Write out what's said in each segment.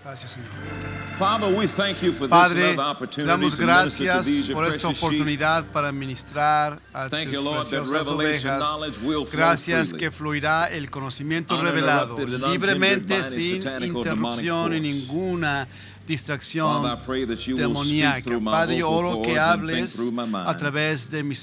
Gracias, Señor. Father, we thank you for this Padre, another opportunity damos to minister to gracias these your por esta precious sheep. oportunidad para ministrar a Thank tus you, Lord, that preciosas revelation ovejas. knowledge will flow Gracias freely, que fluirá el conocimiento revelado uninterrupted and libremente, unhindered by any sin satanic or demonic interrupción y force. ninguna distracción Father, I pray that you will speak demoníaca. through my Padre, yo vocal oro que cords and think hables through my a mind. través de mi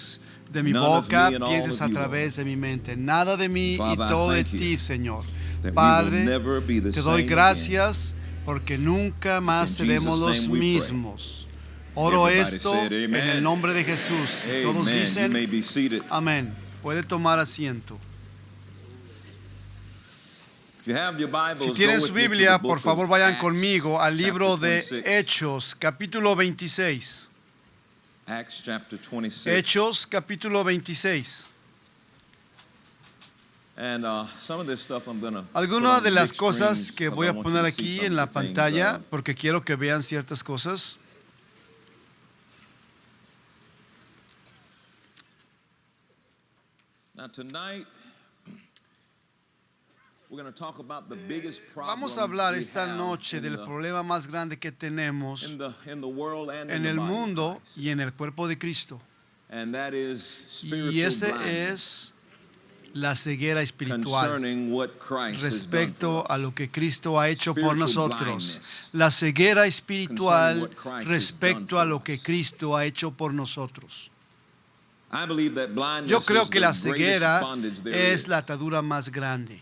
None of boca, me and all pienses of a you, través de mi mente. Nada de mí Father, y I todo de thank you ti, Señor. that we will Padre, never be the te doy same gracias porque nunca más in seremos Jesus' los name we pray. mismos. Oro Everybody esto said en amen. el nombre de Jesús. Amen. Todos You dicen may be seated. amén. Puede tomar asiento. If you have your Bibles, Si tienen go su with me to the Biblia, book por favor of vayan Acts, conmigo al libro chapter de 26. Hechos, capítulo 26. Acts chapter 26. Hechos, capítulo 26. And some of this stuff I'm gonna put Algunas on de the las big cosas screens que because voy I a want you poner to see aquí some en of la the things, pantalla porque quiero que vean ciertas cosas. Now tonight, we're going to talk about the biggest problem Vamos a hablar we esta have noche in del the- problema más grande que tenemos in the world and in en the el body of mundo Christ. y en el cuerpo de Cristo. And that is spiritual Y ese blindness es la ceguera espiritual concerning what Christ respecto has done a for us. lo que Cristo ha hecho por Spiritual nosotros. blindness La ceguera espiritual concerning what Christ has respecto done a for lo que us. Cristo ha hecho por nosotros. I believe that blindness Yo creo is que the la greatest ceguera bondage there es is. la atadura más grande.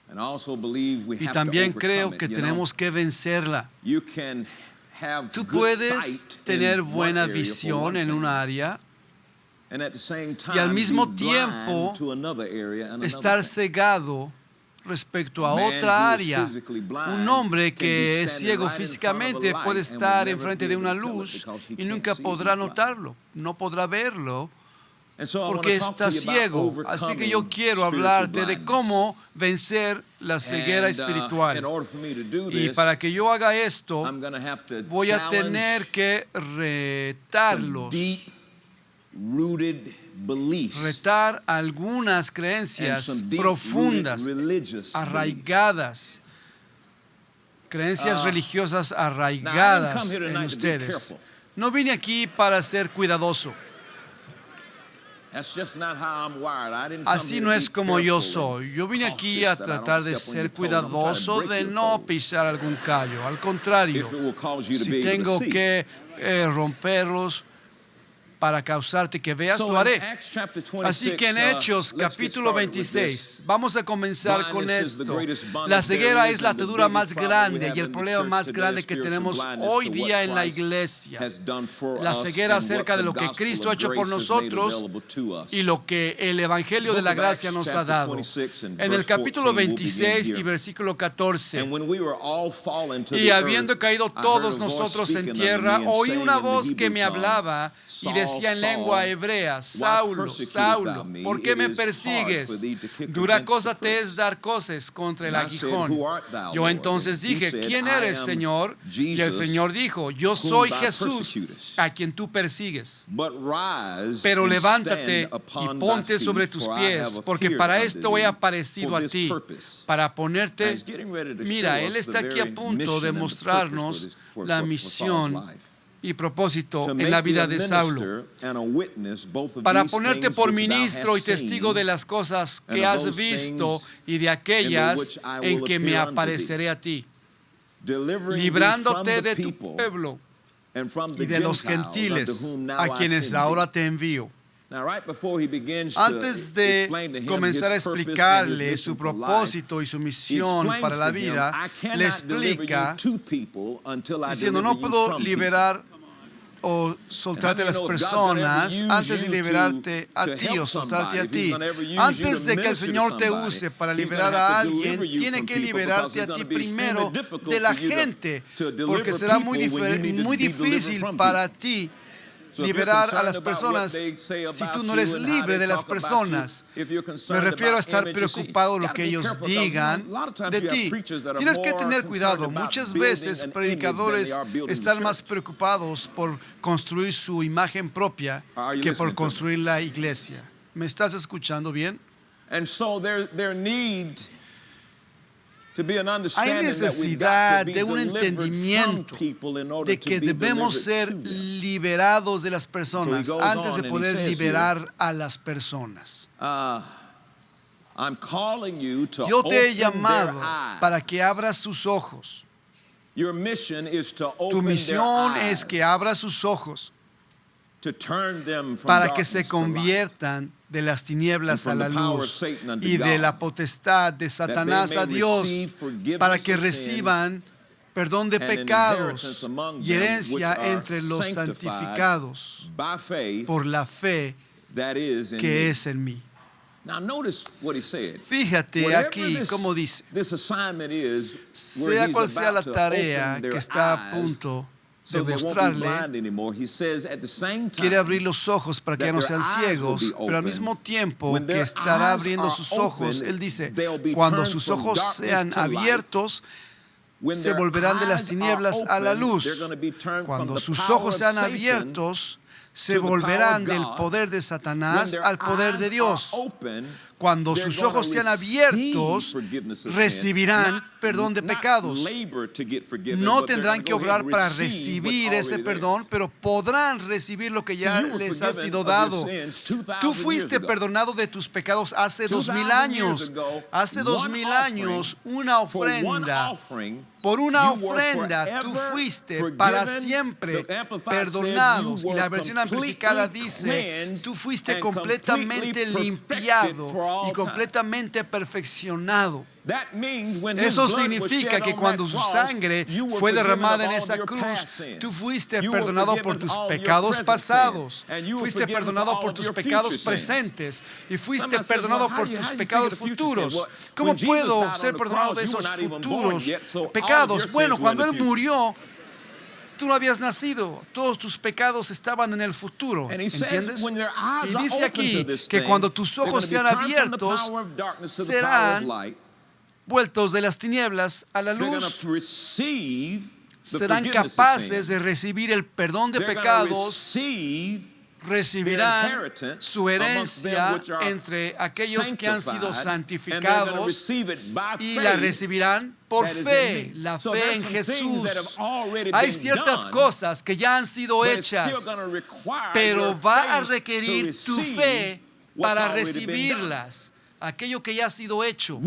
And I also believe we Y have también to creo overcome que it, you know. tenemos que vencerla. You can have Tú good puedes sight tener in one buena area for visión one en thing, una área and at the same y al time mismo be tiempo blind to another area and another estar thing. cegado respecto a A man otra who is área. physically blind Un hombre can que be es standing ciego right in front of a físicamente light puede and will estar never enfrente be de able una to tell it luz because he y can't nunca see, podrá he's blind. notarlo, no podrá verlo And so I want porque to talk to está you about ciego. Así que yo overcoming quiero spiritual hablarte de blindness. cómo vencer la ceguera And, in espiritual. order for me to do Y this, para que yo haga esto, I'm going to have to voy a challenge tener que some retarlos, deep-rooted beliefs retar algunas and creencias some deep-rooted profundas, religious beliefs. arraigadas, creencias religiosas Now, I didn't arraigadas come here en tonight to be ustedes. careful. No vine aquí para ser cuidadoso. That's just not how I'm wired. I didn't come Así here no to es be como yo careful soy. and Yo vine aquí a cautious that I don't tratar de step on ser your toe. I'm trying to cuidadoso, break de your no toe. pisar algún callo. Al contrario, If it will cause you to si be able tengo to see. que romperlos para causarte que veas, So lo in haré. Acts chapter 26, Así que en Hechos, let's get capítulo started with 26, this. vamos a comenzar con Blindness is the esto. greatest bondage La ceguera there is es la and the atadura biggest más problem we grande have y el in the problema church más today grande is que spiritual tenemos blindness hoy to día what en la Christ iglesia. has done for La us ceguera and what acerca de the lo que gospel Cristo ha of hecho por grace has made nosotros available to us. y lo que el Evangelio de la Book of gracia Acts, nos ha chapter dado. 26 and En el verse capítulo 14 we'll begin 26 y here. versículo 14. And when we were all fallen to Y the habiendo earth, caído I todos heard a voice nosotros en speaking unto tierra, me and oí saying una in the voz que Hebrew me tongue, hablaba y Saul, decía en lengua Saul, hebrea, why Saulo, persecutest Saulo, thou me? ¿por qué It me is hard persigues? for thee to kick Dura against cosa the te pricks. es dar coces contra el And I said, aguijón. Who art thou, Yo Lord? entonces And he dije, said, ¿quién I eres, am Señor? Y el Jesus, Señor dijo, yo whom soy thou Jesús persecutest. a quien tú persigues. But rise Pero and levántate stand y upon ponte thy sobre feet, tus for I pies, have porque appeared para unto esto he thee aparecido for a this ti, purpose. para And ponerte. he's getting ready to Mira, show Él us the está aquí a very punto mission de and the mostrarnos purpose for la Saul's misión life. y propósito To en make la thee vida a de Saulo, minister and a witness both of para these ponerte things por which thou ministro y hast testigo seen, de las cosas and que of has those visto things y de in aquellas which I en will que me appear unto thee, apareceré a ti, delivering thee from librándote the de tu people pueblo and from y the de los Gentiles unto gentiles whom now a I quienes send ahora thee. te envío. Now, right before he begins Antes to de explain to him comenzar a his purpose and his explicarle mission su for life, propósito y su he misión explains para la to him, vida, I le cannot deliver explica you to people until I diciendo, deliver no you puedo from people. liberar o soltarte a las personas antes de liberarte a ti o soltarte a ti. Antes de que el Señor te use para liberar a alguien, tiene que liberarte a ti primero de la gente, porque será muy difícil para ti liberar a las personas si tú no eres libre de las personas. Me refiero a estar preocupado de lo que ellos digan de ti. Tienes que tener cuidado. Muchas veces predicadores están más preocupados por construir su imagen propia que por construir la iglesia. ¿Me estás escuchando bien? And so their need Hay necesidad de un entendimiento de que debemos ser liberados de las personas antes de poder liberar a las personas. Yo te he llamado para que abras sus ojos. Tu misión es que abras sus ojos para que se conviertan de las tinieblas a la luz y de la potestad de Satanás a Dios, para que reciban perdón de pecados y herencia entre los santificados por la fe que es en mí. Fíjate aquí cómo dice: sea cual sea la tarea que está a punto de mostrarle, quiere abrir los ojos para que ya no sean ciegos, pero al mismo tiempo que estará abriendo sus ojos, él dice, cuando sus ojos sean abiertos, se volverán de las tinieblas a la luz. Cuando sus ojos sean abiertos, se volverán del poder de Satanás al poder de Dios. Cuando sus ojos sean abiertos, recibirán perdón de pecados. No tendrán que obrar para recibir ese perdón, pero podrán recibir lo que ya les ha sido dado. Tú fuiste perdonado de tus pecados hace 2000 años. Hace 2000 años, una ofrenda. Por una ofrenda tú fuiste para siempre perdonados. Y la versión amplificada dice, tú fuiste completamente limpiado y completamente perfeccionado. Eso significa que cuando su sangre fue derramada en esa cruz, tú fuiste perdonado por tus pecados pasados, fuiste perdonado por tus pecados presentes y fuiste perdonado por tus pecados futuros. ¿Cómo puedo ser perdonado de esos futuros pecados? Bueno, cuando Él murió, tú no habías nacido, todos tus pecados estaban en el futuro, ¿entiendes? Y dice aquí que cuando tus ojos sean abiertos, serán vueltos de las tinieblas a la luz. Serán capaces de recibir el perdón de pecados, recibirán su herencia entre aquellos que han sido santificados y la recibirán por fe, la fe en Jesús. Hay ciertas cosas que ya han sido hechas, pero va a requerir tu fe para recibirlas, aquello que ya ha sido hecho.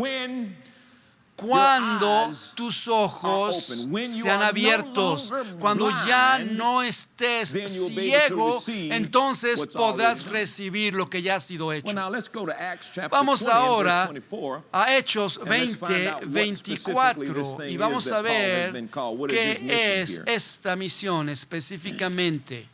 Cuando tus ojos sean abiertos, cuando ya no estés ciego, entonces podrás recibir lo que ya ha sido hecho. Vamos ahora a Hechos 20:24 y vamos a ver qué es esta misión específicamente.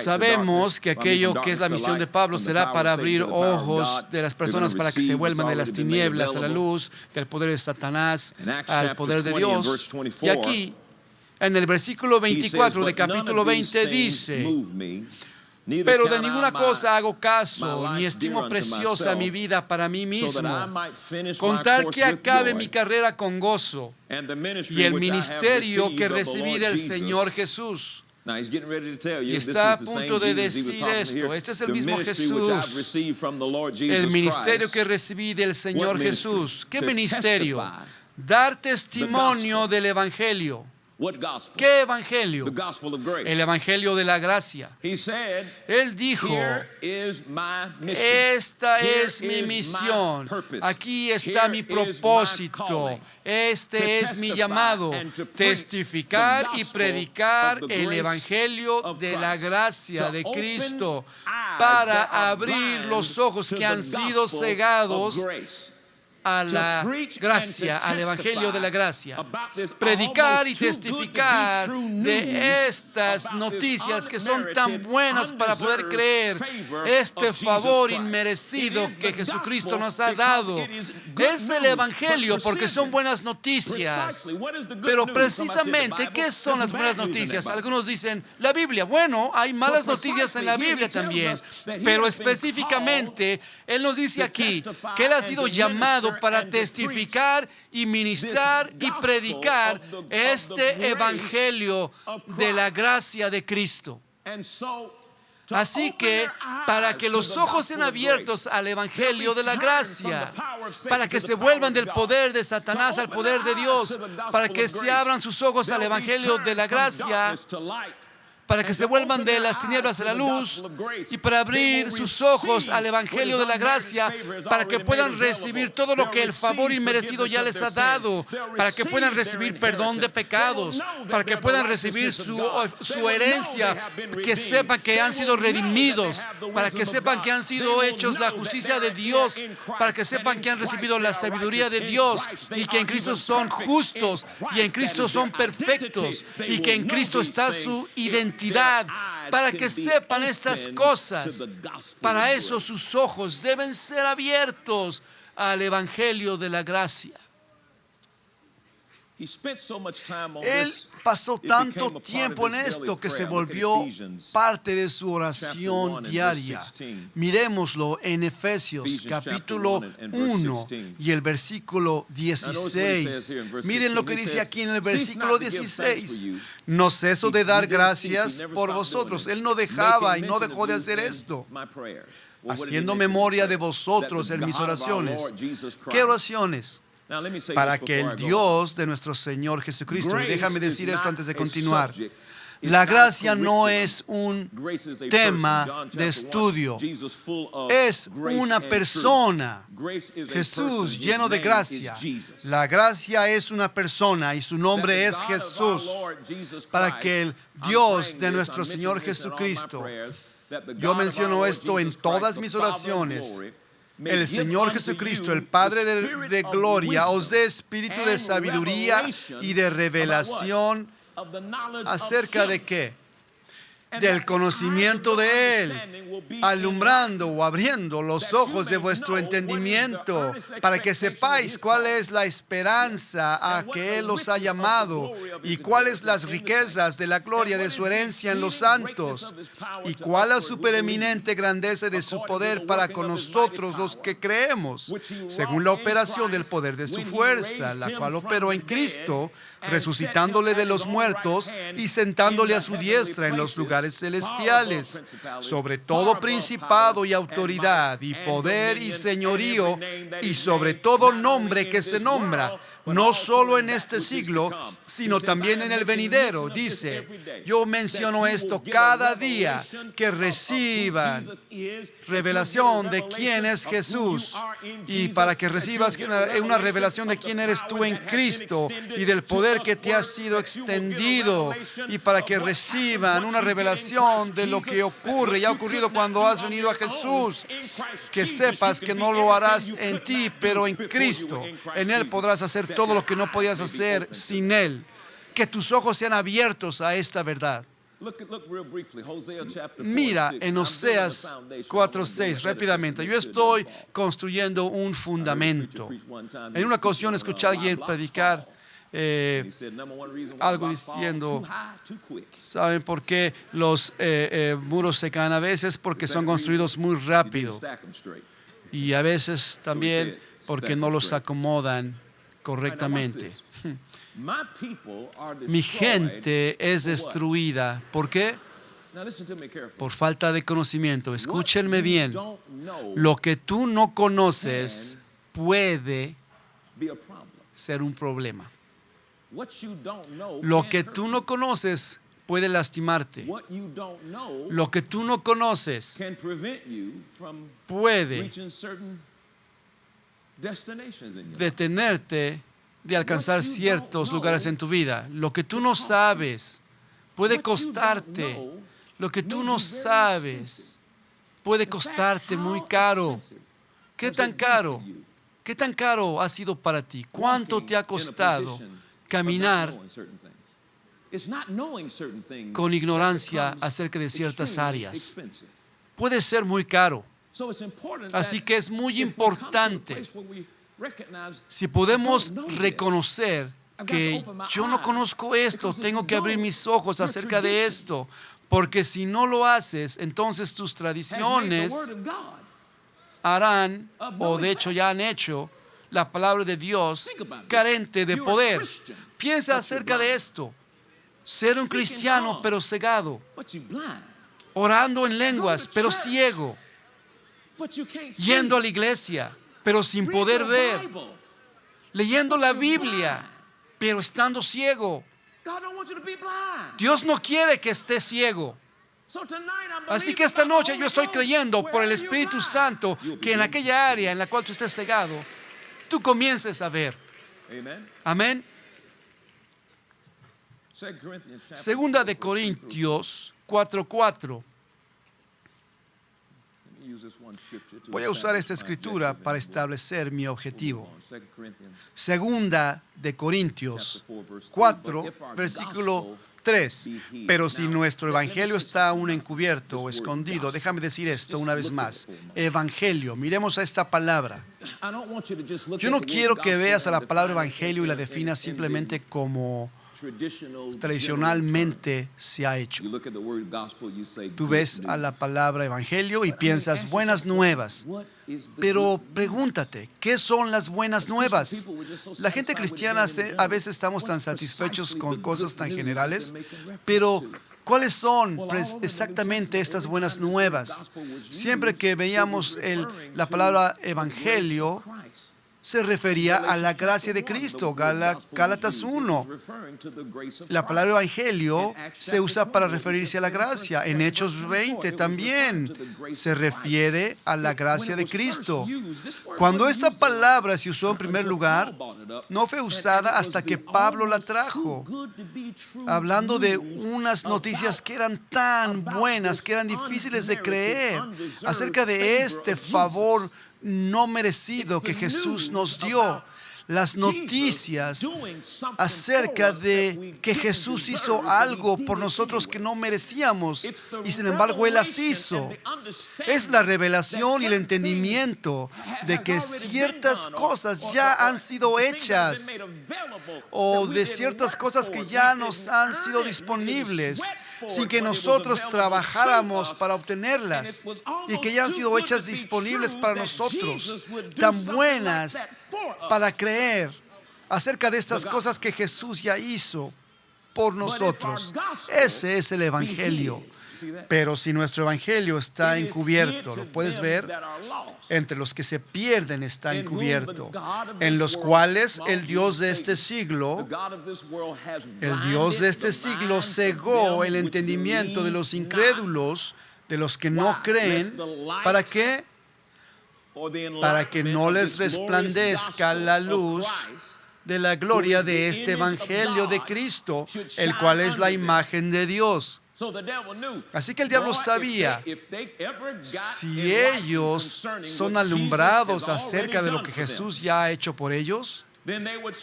Sabemos que aquello que es la misión de Pablo será para abrir ojos de las personas para que se vuelvan de las tinieblas a la luz, del poder de Satanás al poder de Dios. Y aquí, en el versículo 24 de capítulo 20 dice: pero de ninguna cosa hago caso, ni estimo preciosa mi vida para mí mismo, con tal que acabe mi carrera con gozo y el ministerio que recibí del Señor Jesús. Y está a punto de decir esto. Este es el mismo Jesús, el ministerio que recibí del Señor Jesús. ¿Qué ministerio? Dar testimonio del Evangelio. ¿Qué evangelio? El evangelio de la gracia. Él dijo: esta es mi misión, aquí está mi propósito, este es mi llamado, testificar y predicar el evangelio de la gracia de Cristo para abrir los ojos que han sido cegados a la gracia, al evangelio de la gracia. Predicar y testificar de estas noticias que son tan buenas para poder creer, este favor inmerecido que Jesucristo nos ha dado. Es el evangelio porque son buenas noticias. Pero precisamente, ¿qué son las buenas noticias? Algunos dicen, la Biblia. Bueno, hay malas noticias en la Biblia también. Pero específicamente, Él nos dice aquí que Él ha sido llamado para testificar y ministrar y predicar este evangelio de la gracia de Cristo. Así que, para que los ojos sean abiertos al Evangelio de la gracia, para que se vuelvan del poder de Satanás al poder de Dios, para que se abran sus ojos al Evangelio de la gracia, para que se vuelvan de las tinieblas a la luz y para abrir sus ojos al Evangelio de la gracia, para que puedan recibir todo lo que el favor inmerecido ya les ha dado, para que puedan recibir perdón de pecados, para que puedan recibir su herencia, que sepan que han sido redimidos, para que sepan que han sido hechos la justicia de Dios, para que sepan que han recibido la sabiduría de Dios y que en Cristo son justos y en Cristo son perfectos y que en Cristo está su identidad. Para que sepan estas cosas, para eso sus ojos deben ser abiertos al Evangelio de la gracia. Él pasó tanto tiempo en esto que se volvió parte de su oración diaria. Miremoslo en Efesios capítulo 1 y el versículo 16. Miren lo que dice aquí en el versículo 16. No ceso de dar gracias por vosotros. Él no dejaba y no dejó de hacer esto, haciendo memoria de vosotros en mis oraciones. ¿Qué oraciones? Para que el Dios de nuestro Señor Jesucristo, y déjame decir esto antes de continuar, la gracia no es un tema de estudio, es una persona. Jesús lleno de gracia. La gracia es una persona y su nombre es Jesús. Para que el Dios de nuestro Señor Jesucristo, yo menciono esto en todas mis oraciones, el Señor Jesucristo, el Padre de gloria, os dé espíritu de sabiduría y de revelación. ¿Acerca de qué? Del conocimiento de Él, alumbrando o abriendo los ojos de vuestro entendimiento, para que sepáis cuál es la esperanza a que Él os ha llamado y cuáles las riquezas de la gloria de su herencia en los santos y cuál la supereminente grandeza de su poder para con nosotros los que creemos, según la operación del poder de su fuerza, la cual operó en Cristo, resucitándole de los muertos y sentándole a su diestra en los lugares celestiales, sobre todo principado y autoridad y poder y señorío y sobre todo nombre que se nombra, no solo en este siglo, sino también en el venidero. Dice, yo menciono esto cada día, que reciban revelación de quién es Jesús, y para que recibas una revelación de quién eres tú en Cristo y del poder que te ha sido extendido, y para que reciban una revelación de lo que ocurre y ha ocurrido cuando has venido a Jesús, que sepas que no lo harás en ti, pero en Cristo. En Él podrás hacer todo lo que no podías hacer sin Él. Que tus ojos sean abiertos a esta verdad. Mira en Oseas 4:6 rápidamente. Yo estoy construyendo un fundamento. En una ocasión escuché a alguien predicar algo diciendo, ¿saben por qué los muros se caen a veces? Porque son construidos muy rápido, y a veces también porque no los acomodan correctamente. Mi gente es destruida. ¿Por qué? Por falta de conocimiento. Escúchenme bien. Lo que tú no conoces puede ser un problema. Lo que tú no conoces puede lastimarte. Lo que tú no conoces puede detenerte de alcanzar ciertos lugares en tu vida. Lo que tú no sabes puede costarte. Lo que tú no sabes puede costarte muy caro. ¿Qué tan caro? ¿Qué tan caro ha sido para ti? ¿Cuánto te ha costado caminar con ignorancia acerca de ciertas áreas? Puede ser muy caro. Así que es muy importante, si podemos reconocer que yo no conozco esto, tengo que abrir mis ojos acerca de esto, porque si no lo haces, entonces tus tradiciones harán, o de hecho ya han hecho, la palabra de Dios carente de poder. Piensa acerca de esto. Ser un cristiano pero cegado. orando en lenguas, pero ciego, yendo a la iglesia, pero sin poder ver, leyendo la Biblia, pero estando ciego. Dios no quiere que estés ciego. Así que esta noche yo estoy creyendo por el Espíritu Santo que en aquella área en la cual tú estés cegado, tú comiences a ver. Amén. Segunda de Corintios 4:4. Voy a usar esta escritura para establecer mi objetivo. Segunda de Corintios 4, versículo 3. Pero si nuestro evangelio está aún encubierto o escondido, déjame decir esto una vez más. Evangelio, miremos a esta palabra. Yo no quiero que veas a la palabra evangelio y la definas simplemente como tradicionalmente se ha hecho. Tú ves a la palabra evangelio y piensas buenas nuevas. Pero pregúntate, ¿qué son las buenas nuevas? La gente cristiana a veces estamos tan satisfechos con cosas tan generales, pero ¿cuáles son exactamente estas buenas nuevas? Siempre que veíamos la palabra evangelio, se refería a la gracia de Cristo. Gálatas 1. La palabra evangelio se usa para referirse a la gracia. En Hechos 20 también se refiere a la gracia de Cristo. Cuando esta palabra se usó en primer lugar, no fue usada hasta que Pablo la trajo, hablando de unas noticias que eran tan buenas, que eran difíciles de creer, acerca de este favor no merecido que Jesús nos dio. Las noticias acerca de que Jesús hizo algo por nosotros que no merecíamos y sin embargo Él las hizo. Es la revelación y el entendimiento de que ciertas cosas ya han sido hechas o de ciertas cosas que ya nos han sido disponibles sin que nosotros trabajáramos para obtenerlas y que ya han sido hechas disponibles para nosotros, tan buenas para creer acerca de estas cosas que Jesús ya hizo por nosotros. Ese es el evangelio. Pero si nuestro evangelio está encubierto, lo puedes ver, entre los que se pierden está encubierto, en los cuales el Dios de este siglo cegó el entendimiento de los incrédulos, de los que no creen. ¿Para qué? Para que no les resplandezca la luz de la gloria de este evangelio de Cristo, el cual es la imagen de Dios. Así que el diablo sabía, si ellos son alumbrados acerca de lo que Jesús ya ha hecho por ellos,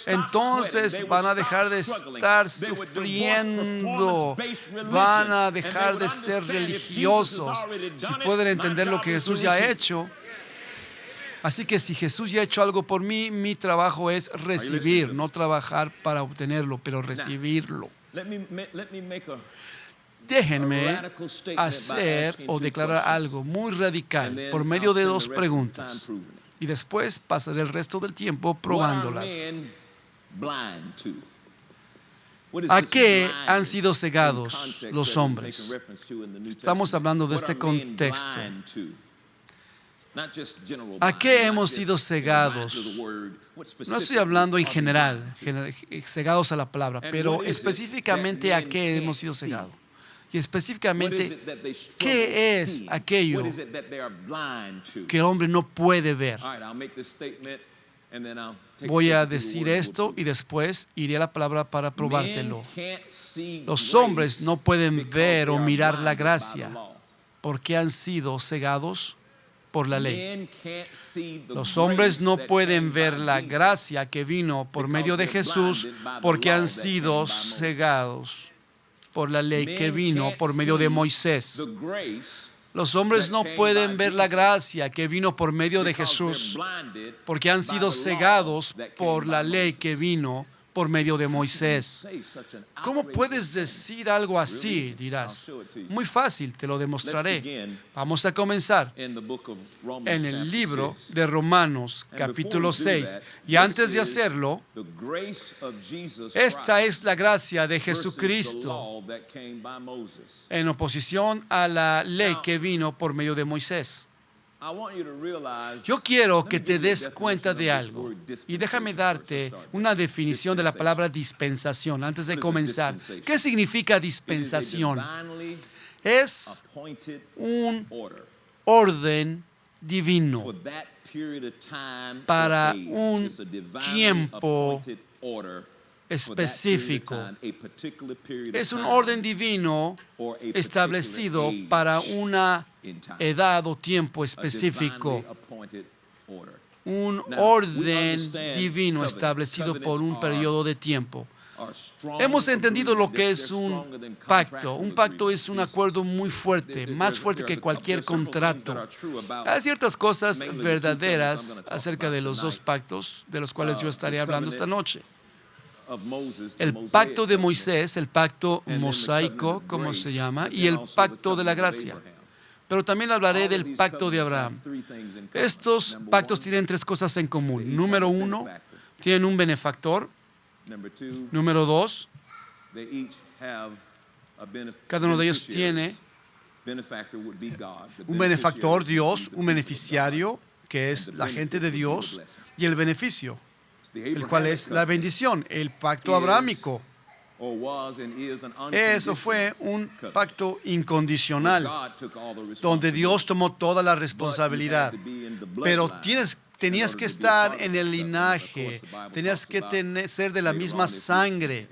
entonces van a dejar de estar sufriendo, van a dejar de ser religiosos, si pueden entender lo que Jesús ya ha hecho. Así que si Jesús ya ha hecho algo por mí, mi trabajo es recibir, no trabajar para obtenerlo, pero recibirlo. Déjenme hacer o declarar algo muy radical por medio de 2 preguntas y después pasaré el resto del tiempo probándolas. ¿A qué han sido cegados los hombres? Estamos hablando de este contexto. ¿A qué hemos sido cegados? No estoy hablando en general, cegados a la palabra, pero específicamente a qué hemos sido cegados. Y específicamente, ¿qué es aquello que el hombre no puede ver? Voy a decir esto y después iré a la palabra para probártelo. Los hombres no pueden ver o mirar la gracia porque han sido cegados por la ley. Los hombres no pueden ver la gracia que vino por medio de Jesús porque han sido cegados por la ley que vino por medio de Moisés. Los hombres no pueden ver la gracia que vino por medio de Jesús porque han sido cegados por la ley que vino por medio de Moisés. ¿Cómo puedes decir algo así? Dirás. Muy fácil, te lo demostraré. Vamos a comenzar en el libro de Romanos, capítulo 6. Y antes de hacerlo, esta es la gracia de Jesucristo en oposición a la ley que vino por medio de Moisés. Yo quiero que te des cuenta de algo y déjame darte una definición de la palabra dispensación antes de comenzar. ¿Qué significa dispensación? Es un orden divino para un tiempo específico. Es un orden divino establecido para una edad o tiempo específico. Un orden divino establecido por un periodo de tiempo. Hemos entendido lo que es un pacto. Un pacto es un acuerdo muy fuerte, más fuerte que cualquier contrato. Hay ciertas cosas verdaderas acerca de los dos pactos, de los cuales yo estaré hablando esta noche. El pacto de Moisés, el pacto mosaico, como se llama, y el pacto de la gracia. Pero también hablaré del pacto de Abraham. Estos pactos tienen tres cosas en común. Número uno, tienen un benefactor. Número dos, cada uno de ellos tiene un benefactor, Dios, un beneficiario, que es la gente de Dios, y el beneficio, el cual es la bendición, el pacto abrahámico. Eso fue un pacto incondicional, donde Dios tomó toda la responsabilidad. Pero tenías que estar en el linaje, tenías que ser de la misma sangre.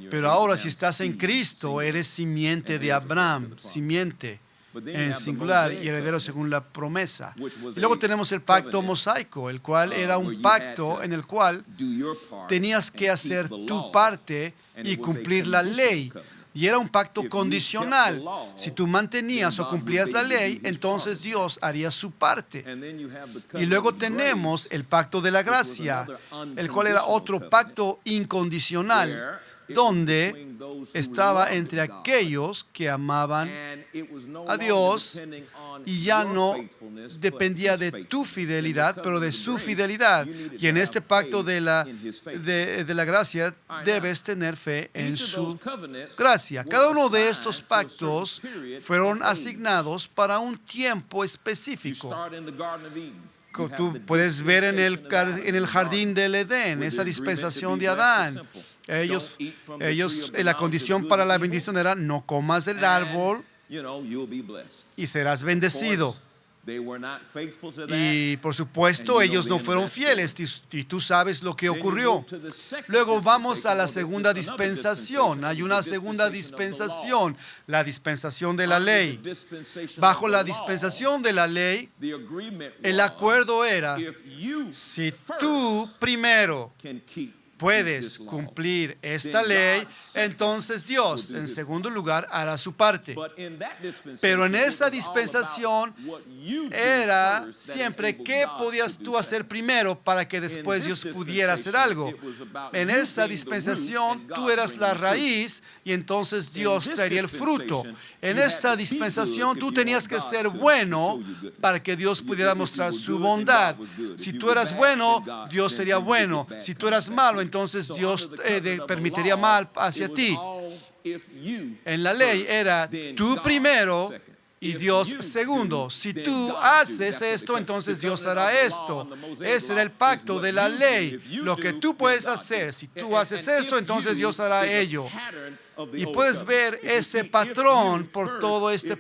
Pero ahora, si estás en Cristo, eres simiente de Abraham, simiente en singular y heredero según la promesa. Y luego tenemos el pacto mosaico, el cual era un pacto en el cual tenías que hacer tu parte y cumplir la ley. Y era un pacto condicional. Si tú mantenías o cumplías la ley, entonces Dios haría su parte. Y luego tenemos el pacto de la gracia, el cual era otro pacto incondicional, donde estaba entre aquellos que amaban a Dios y ya no dependía de tu fidelidad, pero de su fidelidad. Y en este pacto de la gracia debes tener fe en su gracia. Cada uno de estos pactos fueron asignados para un tiempo específico. Tú puedes ver en el jardín del Edén, esa dispensación de Adán. La condición para la bendición era: no comas del árbol y serás bendecido. Y por supuesto, ellos no fueron fieles, y tú sabes lo que ocurrió. Luego vamos a la segunda dispensación. Hay una segunda dispensación, la dispensación de la ley. Bajo la dispensación de la ley, el acuerdo era: si tú primero puedes cumplir esta ley, entonces Dios, en segundo lugar, hará su parte. Pero en esa dispensación era siempre qué podías tú hacer primero para que después Dios pudiera hacer algo. En esa dispensación tú eras la raíz y entonces Dios traería el fruto. En esta dispensación tú tenías que ser bueno para que Dios pudiera mostrar su bondad. Si tú eras bueno, Dios sería bueno. Si tú eras malo, entonces Dios permitiría mal hacia ti. En la ley era tú primero y Dios segundo. Si tú haces esto, entonces Dios hará esto. Ese era el pacto de la ley. Lo que tú puedes hacer, si tú haces esto, entonces Dios hará ello. Y puedes ver ese patrón por todo este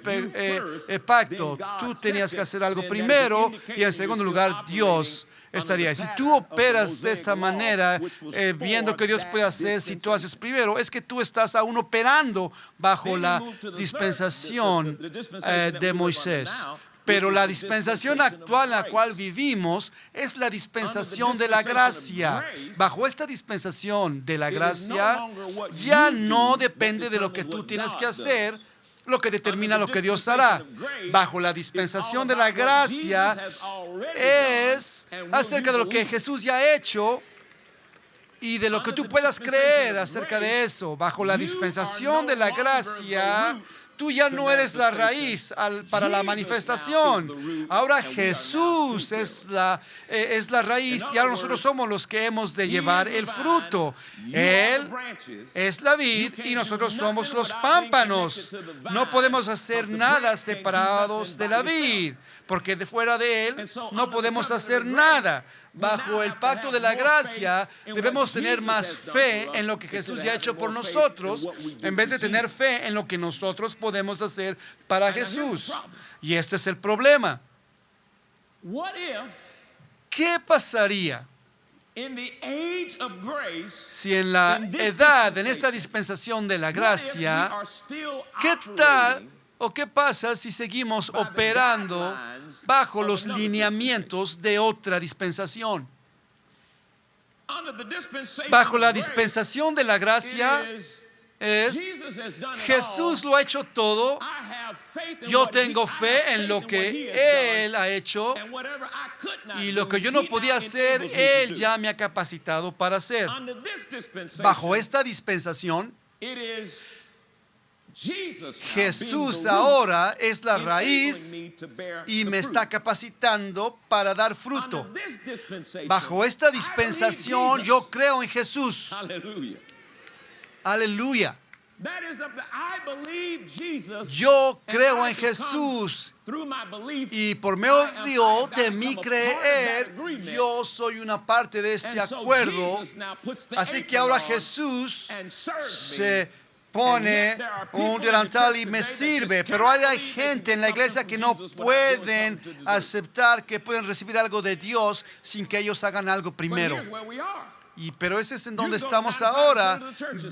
pacto. Tú tenías que hacer algo primero y en segundo lugar Dios estaría. Si tú operas de esta manera, viendo que Dios puede hacer, si tú haces primero, es que tú estás aún operando bajo la dispensación de Moisés. Pero la dispensación actual en la cual vivimos es la dispensación de la gracia. Bajo esta dispensación de la gracia, ya no depende de lo que tú tienes que hacer lo que determina lo que Dios hará. Bajo la dispensación de la gracia es acerca de lo que Jesús ya ha hecho y de lo que tú puedas creer acerca de eso. Bajo la dispensación de la gracia, tú ya no eres la raíz para la manifestación. Ahora Jesús es la raíz y ahora nosotros somos los que hemos de llevar el fruto. Él es la vid y nosotros somos los pámpanos. No podemos hacer nada separados de la vid, porque de fuera de Él no podemos hacer nada. Bajo el pacto de la gracia debemos tener más fe en lo que Jesús ya ha hecho por nosotros, en vez de tener fe en lo que nosotros podemos hacer para Jesús. Y este es el problema. ¿Qué pasaría si en la edad, en esta dispensación de la gracia, qué tal o qué pasa si seguimos operando bajo los lineamientos de otra dispensación? Bajo la dispensación de la gracia Jesús lo ha hecho todo. Yo tengo fe en lo que Él ha hecho, y lo que yo no podía hacer, Él ya me ha capacitado para hacer. Bajo esta dispensación, Jesús ahora es la raíz y me está capacitando para dar fruto. Bajo esta dispensación yo creo en Jesús. Aleluya. Yo creo en Jesús y por medio de mi creer yo soy una parte de este acuerdo. Así que ahora Jesús se pone un delantal y me sirve, pero hay gente en la iglesia que no pueden aceptar que pueden recibir algo de Dios sin que ellos hagan algo primero. Pero ese es en donde estamos ahora.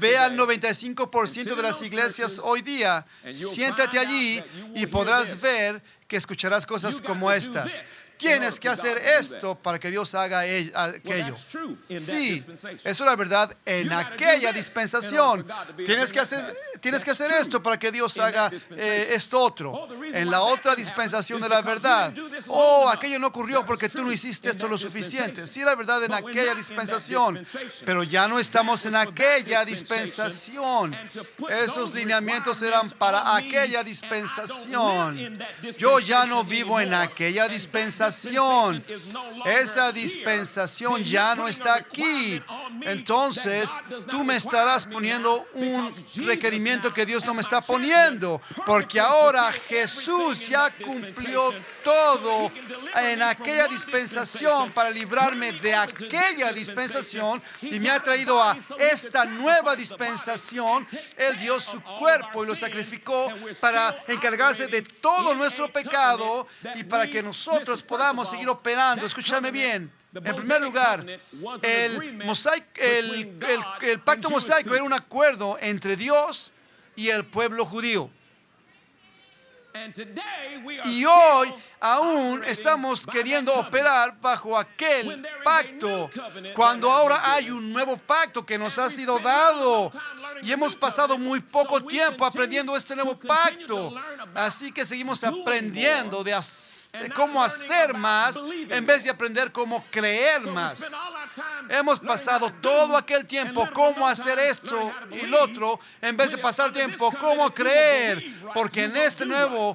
Ve al 95% de las iglesias hoy día. Siéntate allí y podrás ver que escucharás cosas como estas. Tienes que hacer esto para que Dios haga aquello. Sí, eso es la verdad en aquella dispensación. Tienes que hacer esto para que Dios haga esto otro. En la otra dispensación de la verdad. Aquello no ocurrió porque tú no hiciste esto lo suficiente. Sí, la verdad en aquella dispensación. Pero ya no estamos en aquella dispensación. Esos lineamientos eran para aquella dispensación. Yo ya no vivo en aquella dispensación. Esa dispensación ya no está aquí. Entonces tú me estarás poniendo un requerimiento que Dios no me está poniendo, porque ahora Jesús ya cumplió todo en aquella dispensación para librarme de aquella dispensación y me ha traído a esta nueva dispensación. Él dio su cuerpo y lo sacrificó para encargarse de todo nuestro pecado y para que nosotros podamos seguir operando. Escúchame bien. En primer lugar, el pacto mosaico era un acuerdo entre Dios y el pueblo judío. Y hoy aún estamos queriendo operar bajo aquel pacto, cuando ahora hay un nuevo pacto que nos ha sido dado. Y hemos pasado muy poco tiempo aprendiendo este nuevo pacto. Así que seguimos aprendiendo de cómo hacer más en vez de aprender cómo creer más. Hemos pasado todo aquel tiempo cómo hacer esto y lo otro, en vez de pasar tiempo cómo creer. Porque en este nuevo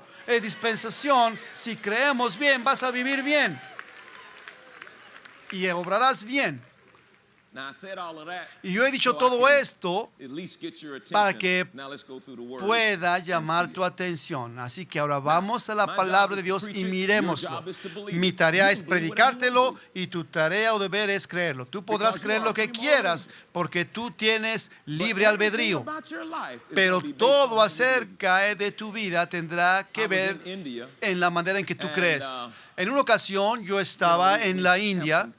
dispensación, si creemos bien, vas a vivir bien y obrarás bien. Y yo he dicho todo esto para que pueda llamar tu atención. Así que ahora vamos a la palabra de Dios y miremoslo. Mi tarea es predicártelo y tu tarea o deber es creerlo. Tú podrás creer lo que quieras porque tú tienes libre albedrío. Pero todo acerca de tu vida tendrá que ver en la manera en que tú crees. En una ocasión yo estaba en la India.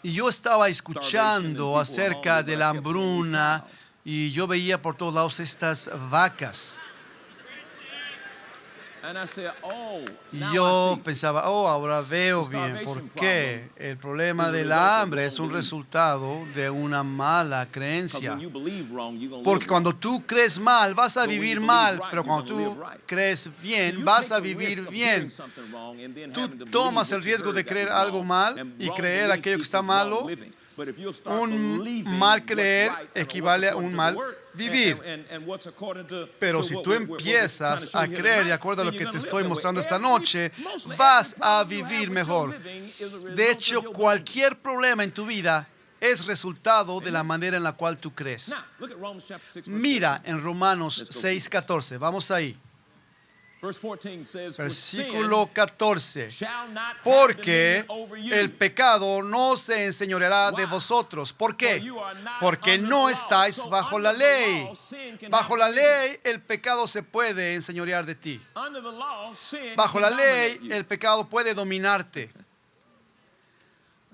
Y yo estaba escuchando acerca de la hambruna y yo veía por todos lados estas vacas. And I said, oh, Y now yo I see. pensaba, ahora veo bien por qué. El problema del hambre es un resultado de una mala Because creencia. when you believe wrong, you're going to Porque live cuando wrong. tú crees mal, vas a But when vivir you mal, believe right, pero you're cuando gonna tú live right. crees So bien, you vas take a the risk vivir of bien. hearing something wrong and then Tú having to believe tomas el what you riesgo de heard that creer was algo wrong. mal And y wrong creer belief aquello que está equals wrong malo. living. But if you'll start Un believing mal what's creer right and equivale a what's un according to mal the word, vivir. and what's according to Pero si what tú we're trying to empiezas show a you here creer de tonight, acuerdo a lo then que you're te gonna estoy live that mostrando way. esta noche, Mostly vas every a problem you have vivir with your mejor. living is a result De of hecho, your belief. cualquier problema en tu vida es resultado de la manera en la cual tú crees. Now, look at Romans chapter 6, verse Mira 14. en Romanos Let's go 6:14. Vamos ahí. Verse 14 says, "For Versículo sin 14. shall not have Porque dominion over you. el pecado no se enseñoreará de Why? vosotros. ¿Por For qué? you are not Porque under no the law. estáis So bajo under la the ley. law, sin can Bajo have la dominion. ley, el pecado se puede enseñorear de ti. Under the law, sin Bajo can la ley, dominate you. el pecado puede dominarte.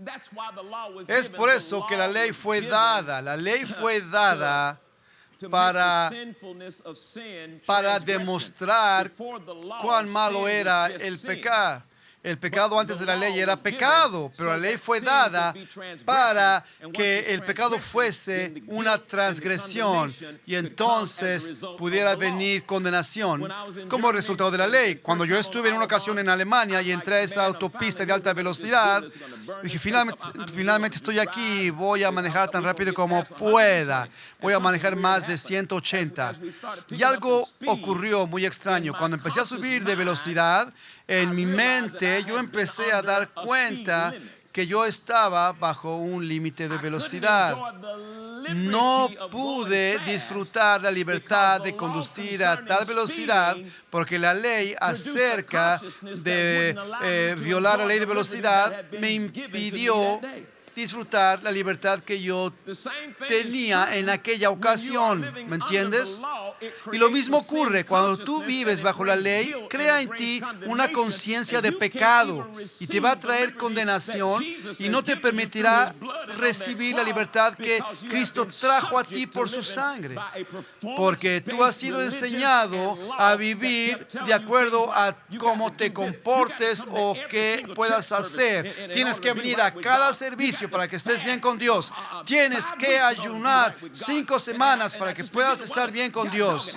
That's why the law was Es given. por The eso que la law ley was fue given dada. La ley fue dada to para- make the sinfulness of sin para transgression. demostrar Before the law, cuán malo sin era was just el sin. pecar. El pecado But antes the de la law ley era was given pecado, pero la so ley that fue sin dada could be transgression. para And once que it's el pecado transgression, fuese then the una guilt and the transgresión condemnation y could entonces come as a result pudiera of the law. venir condenación When I was in como Germany, resultado de la ley. Cuando yo estuve en una ocasión en Alemania y entré a esa autopista de alta velocidad, dije, finalmente estoy aquí y voy a manejar tan rápido como pueda. Voy a manejar más de 180. Y algo ocurrió muy extraño. Cuando empecé a subir de velocidad, en mi mente yo empecé a dar cuenta que yo estaba bajo un límite de velocidad. No pude disfrutar la libertad de conducir a tal velocidad porque la ley acerca de violar la ley de velocidad me impidió disfrutar la libertad que yo tenía en aquella ocasión, ¿me entiendes? Y lo mismo ocurre cuando tú vives bajo la ley, crea en ti una conciencia de pecado y te va a traer condenación y no te permitirá recibir la libertad que Cristo trajo a ti por su sangre, porque tú has sido enseñado a vivir de acuerdo a cómo te comportes o qué puedas hacer. Tienes que venir a cada servicio para que estés bien con Dios. Tienes que ayunar 5 semanas para que puedas estar bien con Dios.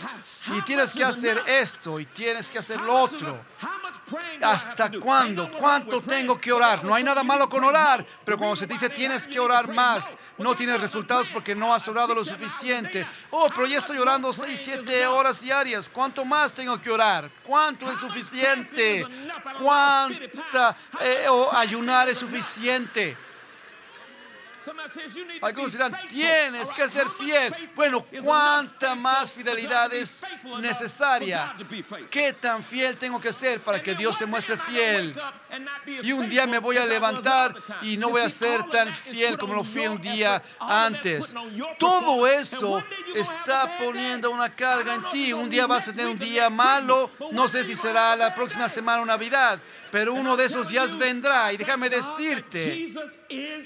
Y tienes que hacer esto y tienes que hacer lo otro. ¿Hasta cuándo? ¿Cuánto tengo que orar? No hay nada malo con orar, pero cuando se dice tienes que orar más, no tienes resultados porque no has orado lo suficiente. Pero ya estoy orando 6, 7 horas diarias. ¿Cuánto más tengo que orar? ¿Cuánto es suficiente? ¿Cuánta ayunar es suficiente? Algunos dirán, tienes que ser fiel. Bueno, ¿cuánta más fidelidad es necesaria? ¿Qué tan fiel tengo que ser para que Dios se muestre fiel? Y un día me voy a levantar y no voy a ser tan fiel como lo fui un día antes. Todo eso está poniendo una carga en ti. Un día vas a tener un día malo. No sé si será la próxima semana o Navidad, pero uno de esos días vendrá. Y déjame decirte,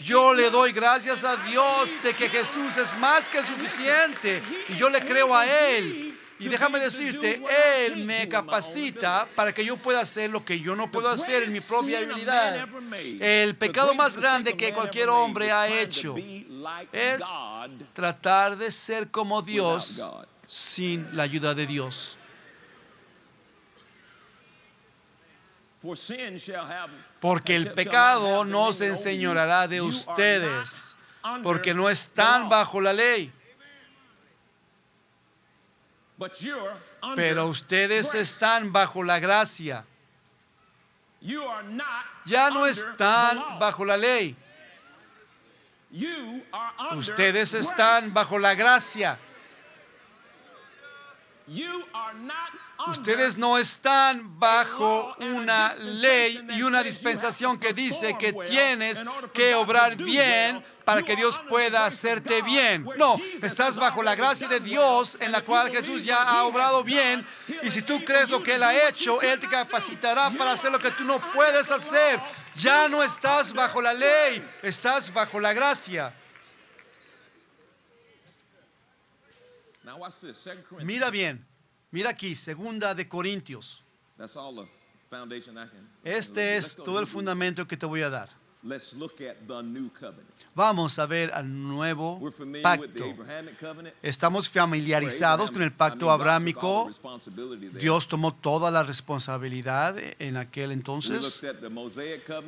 yo le doy gracias a Dios de que Jesús es más que suficiente y yo le creo a Él. Y déjame decirte, Él me capacita para que yo pueda hacer lo que yo no puedo hacer en mi propia habilidad. El pecado más grande que cualquier hombre ha hecho es tratar de ser como Dios sin la ayuda de Dios. Porque el pecado no se enseñoreará de ustedes, porque no están bajo la ley. Pero ustedes están bajo la gracia. Ya no están bajo la ley. Ustedes están bajo la gracia. Ustedes no están bajo una ley y una dispensación que dice que tienes que obrar bien para que Dios pueda hacerte bien. No, estás bajo la gracia de Dios en la cual Jesús ya ha obrado bien. Y si tú crees lo que Él ha hecho, Él te capacitará para hacer lo que tú no puedes hacer. Ya no estás bajo la ley, estás bajo la gracia. Mira bien. Mira aquí, 2 de Corintios. That's all the foundation I can. Este es todo el fundamento que te voy a dar. Let's look at the new covenant. Vamos a ver al nuevo We're familiar with the pacto. Abrahamic covenant. Estamos familiarizados con el pacto abrámico. Dios tomó toda la responsabilidad en aquel entonces.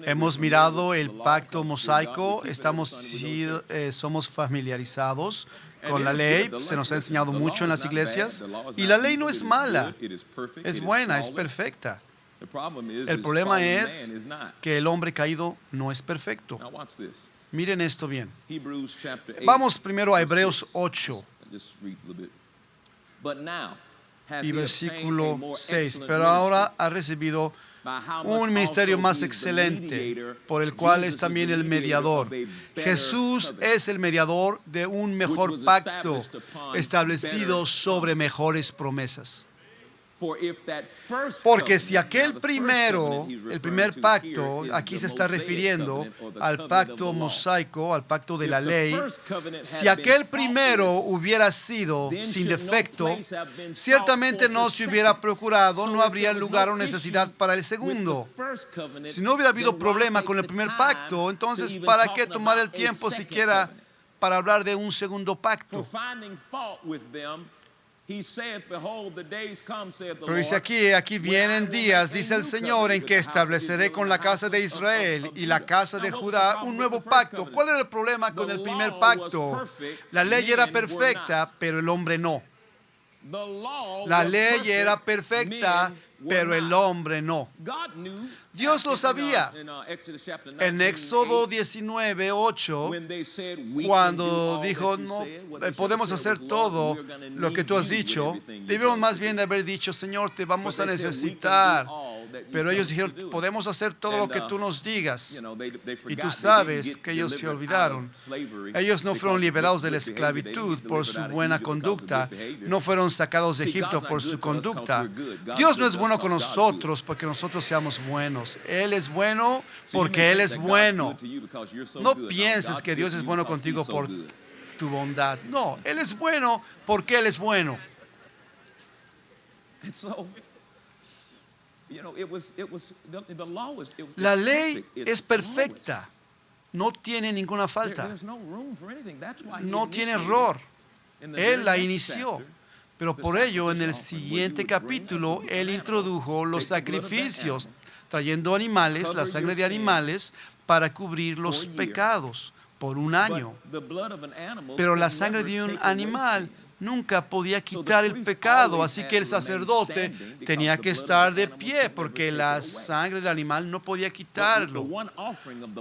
Hemos mirado el pacto mosaico. Somos familiarizados con la ley. Se nos ha enseñado mucho en las iglesias. Y la ley no es mala. Es buena, es perfecta. El problema es que el hombre caído no es perfecto. Miren esto bien. Vamos primero a Hebreos 8 y versículo 6. Pero ahora ha recibido un ministerio más excelente, por el cual es también el mediador. Jesús es el mediador de un mejor pacto establecido sobre mejores promesas. Porque si aquel primero, el primer pacto, aquí se está refiriendo al pacto mosaico, al pacto de la ley, si aquel primero hubiera sido sin defecto, ciertamente no se hubiera procurado, no habría lugar o necesidad para el segundo. Si no hubiera habido problema con el primer pacto, entonces ¿para qué tomar el tiempo siquiera para hablar de un segundo pacto? Pero dice aquí vienen días, dice el Señor, en que estableceré con la casa de Israel y la casa de Judá un nuevo pacto. ¿Cuál era el problema con el primer pacto? La ley era perfecta, pero el hombre no. La ley era perfecta, pero el hombre no. Dios lo sabía. En Éxodo 19:8, cuando dijo, no podemos hacer todo lo que tú has dicho, debemos más bien de haber dicho, Señor, te vamos a necesitar. Pero ellos dijeron, podemos hacer todo lo que tú nos digas. Y tú sabes que ellos se olvidaron. Ellos no fueron liberados de la esclavitud por su buena conducta. No fueron sacados de Egipto por su conducta. Dios no es bueno con nosotros porque nosotros seamos buenos. Él es bueno porque Él es bueno. No pienses que Dios es bueno contigo por tu bondad. No, Él es bueno porque Él es bueno. La ley es perfecta. No tiene ninguna falta. No tiene error. Él la inició. Pero por ello, en el siguiente capítulo, Él introdujo los sacrificios, trayendo animales, la sangre de animales, para cubrir los pecados por un año. Pero la sangre de un animal nunca podía quitar el pecado, así que el sacerdote tenía que estar de pie, porque la sangre del animal no podía quitarlo.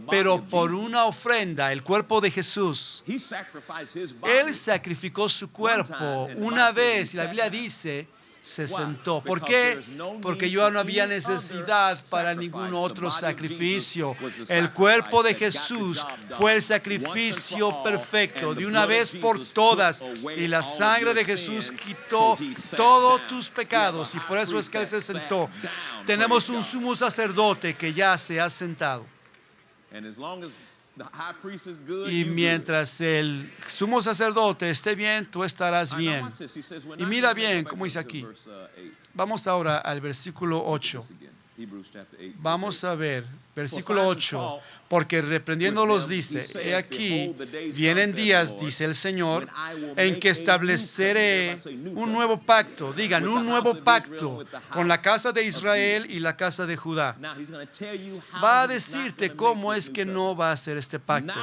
Pero por una ofrenda, el cuerpo de Jesús, Él sacrificó su cuerpo una vez, y la Biblia dice, se sentó. ¿Por qué? Porque ya no había necesidad para ningún otro sacrificio. El cuerpo de Jesús fue el sacrificio perfecto, de una vez por todas. Y la sangre de Jesús quitó todos tus pecados. Y por eso es que Él se sentó. Tenemos un sumo sacerdote que ya se ha sentado. Y mientras el sumo sacerdote esté bien, tú estarás bien. Y mira bien cómo dice aquí. Vamos ahora al versículo 8. Vamos a ver, versículo 8. Porque reprendiéndolos dice, he aquí, vienen días, dice el Señor, en que estableceré un nuevo pacto. Digan, un nuevo pacto con la casa de Israel y la casa de Judá. Va a decirte cómo es que no va a hacer este pacto.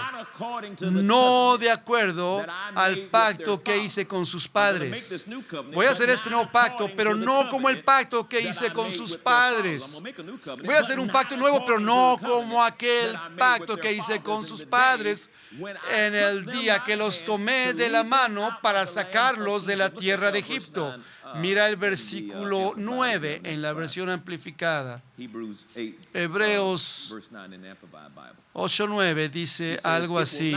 No de acuerdo al pacto que hice con sus padres. Voy a hacer este nuevo pacto, pero no como el pacto que hice con sus padres. Voy a hacer un pacto nuevo, pero no como aquel pacto que hice con sus padres en el día que los tomé de la mano para sacarlos de la tierra de Egipto. Mira el versículo 9 en la versión amplificada. Hebreos 8:9 dice algo así.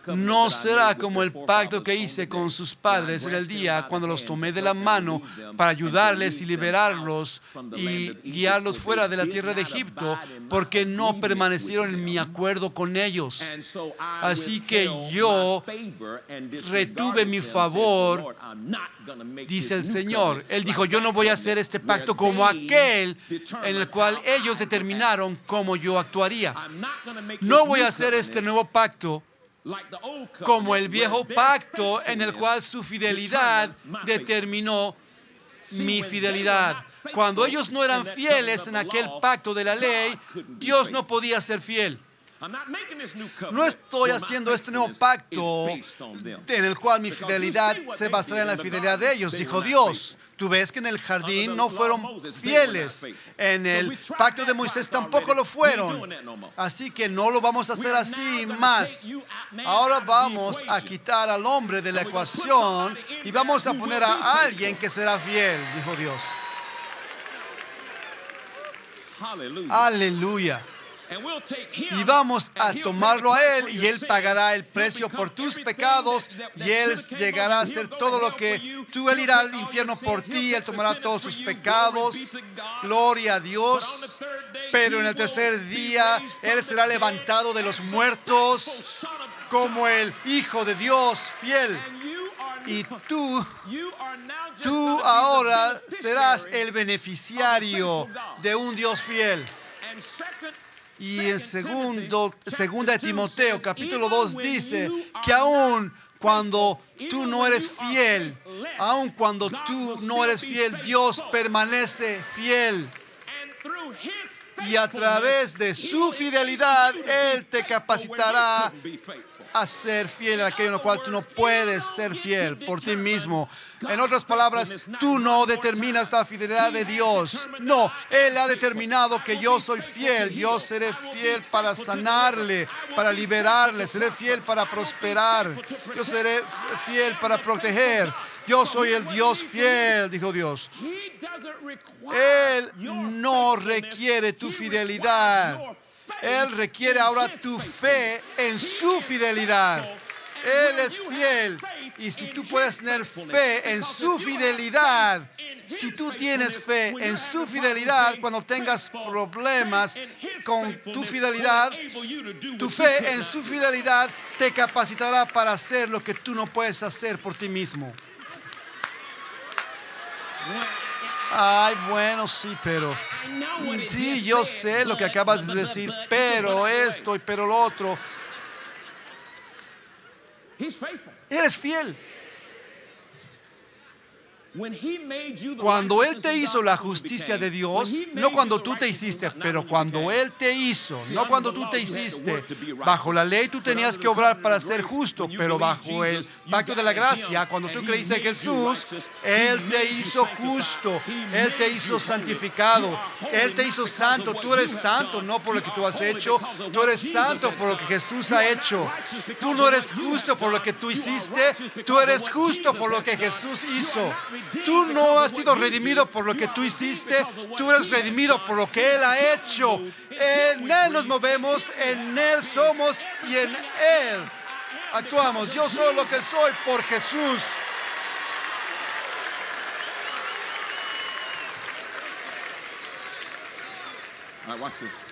No será como el pacto que hice con sus padres en el día cuando los tomé de la mano para ayudarles y liberarlos y guiarlos fuera de la tierra de Egipto, porque no permanecieron en mi acuerdo con ellos. Así que yo retuve mi favor, dice el Señor. Él dijo, yo no voy a hacer este pacto como aquel en el cual ellos determinaron cómo yo actuaría. No voy a hacer este nuevo pacto como el viejo pacto en el cual su fidelidad determinó mi fidelidad. Cuando ellos no eran fieles en aquel pacto de la ley, Dios no podía ser fiel. No estoy haciendo este nuevo pacto en el cual mi fidelidad se basará en la fidelidad de ellos, dijo Dios. Tú ves que en el jardín no fueron fieles. En el pacto de Moisés tampoco lo fueron. Así que no lo vamos a hacer así más. Ahora vamos a quitar al hombre de la ecuación y vamos a poner a alguien que será fiel, dijo Dios. Aleluya. Y vamos a tomarlo a Él y Él pagará el precio por tus pecados y Él llegará a hacer todo lo que tú, Él irá al infierno por ti, Él tomará todos tus pecados, gloria a Dios, pero en el tercer día Él será levantado de los muertos como el Hijo de Dios fiel. Y tú ahora serás el beneficiario de un Dios fiel. Y en segunda de Timoteo, capítulo 2, dice que aun cuando tú no eres fiel, Dios permanece fiel. Y a través de su fidelidad, Él te capacitará a ser fiel a aquello en lo cual tú no puedes ser fiel por ti mismo. En otras palabras, tú no determinas la fidelidad de Dios. No, Él ha determinado que yo soy fiel. Yo seré fiel para sanarle, para liberarle. Seré fiel para prosperar. Yo seré fiel para proteger. Yo soy el Dios fiel, dijo Dios. Él no requiere tu fidelidad. Él requiere ahora tu fe en su fidelidad. Él es fiel. Y si tú puedes tener fe en su fidelidad, si tú tienes fe en su fidelidad, cuando tengas problemas con tu fidelidad, tu fe en su fidelidad te capacitará para hacer lo que tú no puedes hacer por ti mismo. Ay, bueno, sí, pero... Sí, yo sé lo que acabas de decir, pero esto y pero lo otro. Él es fiel. Cuando Él te hizo la justicia de Dios, no cuando tú te hiciste, pero cuando Él te hizo, no cuando tú te hiciste. Bajo la ley tú tenías que obrar para ser justo, pero bajo el pacto de la gracia, cuando tú creíste en Jesús, Él te hizo justo, Él te hizo santificado, Él te hizo santo. Tú eres santo no por lo que tú has hecho, tú eres santo por lo que Jesús ha hecho. Tú no eres justo por lo que tú hiciste, tú eres justo por lo que Jesús hizo. Tú no has sido redimido por lo que tú hiciste, tú eres redimido por lo que Él ha hecho. En Él nos movemos, en Él somos y en Él actuamos. Yo soy lo que soy por Jesús.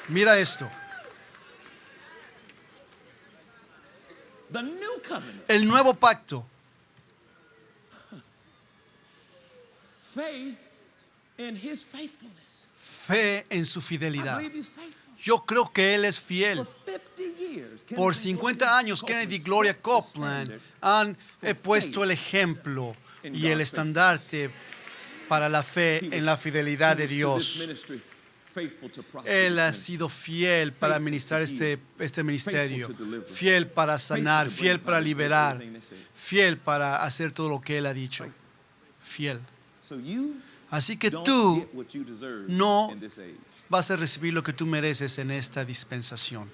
Mira esto. El nuevo pacto. Fe en su fidelidad. Yo creo que Él es fiel. Por 50 años, Kennedy y Gloria Copeland han puesto el ejemplo y el estandarte para la fe en la fidelidad de Dios. Él ha sido fiel para administrar este ministerio, fiel para sanar, fiel para liberar, fiel para hacer todo lo que Él ha dicho. Fiel. Así que tú no vas a recibir lo que tú mereces en esta dispensación.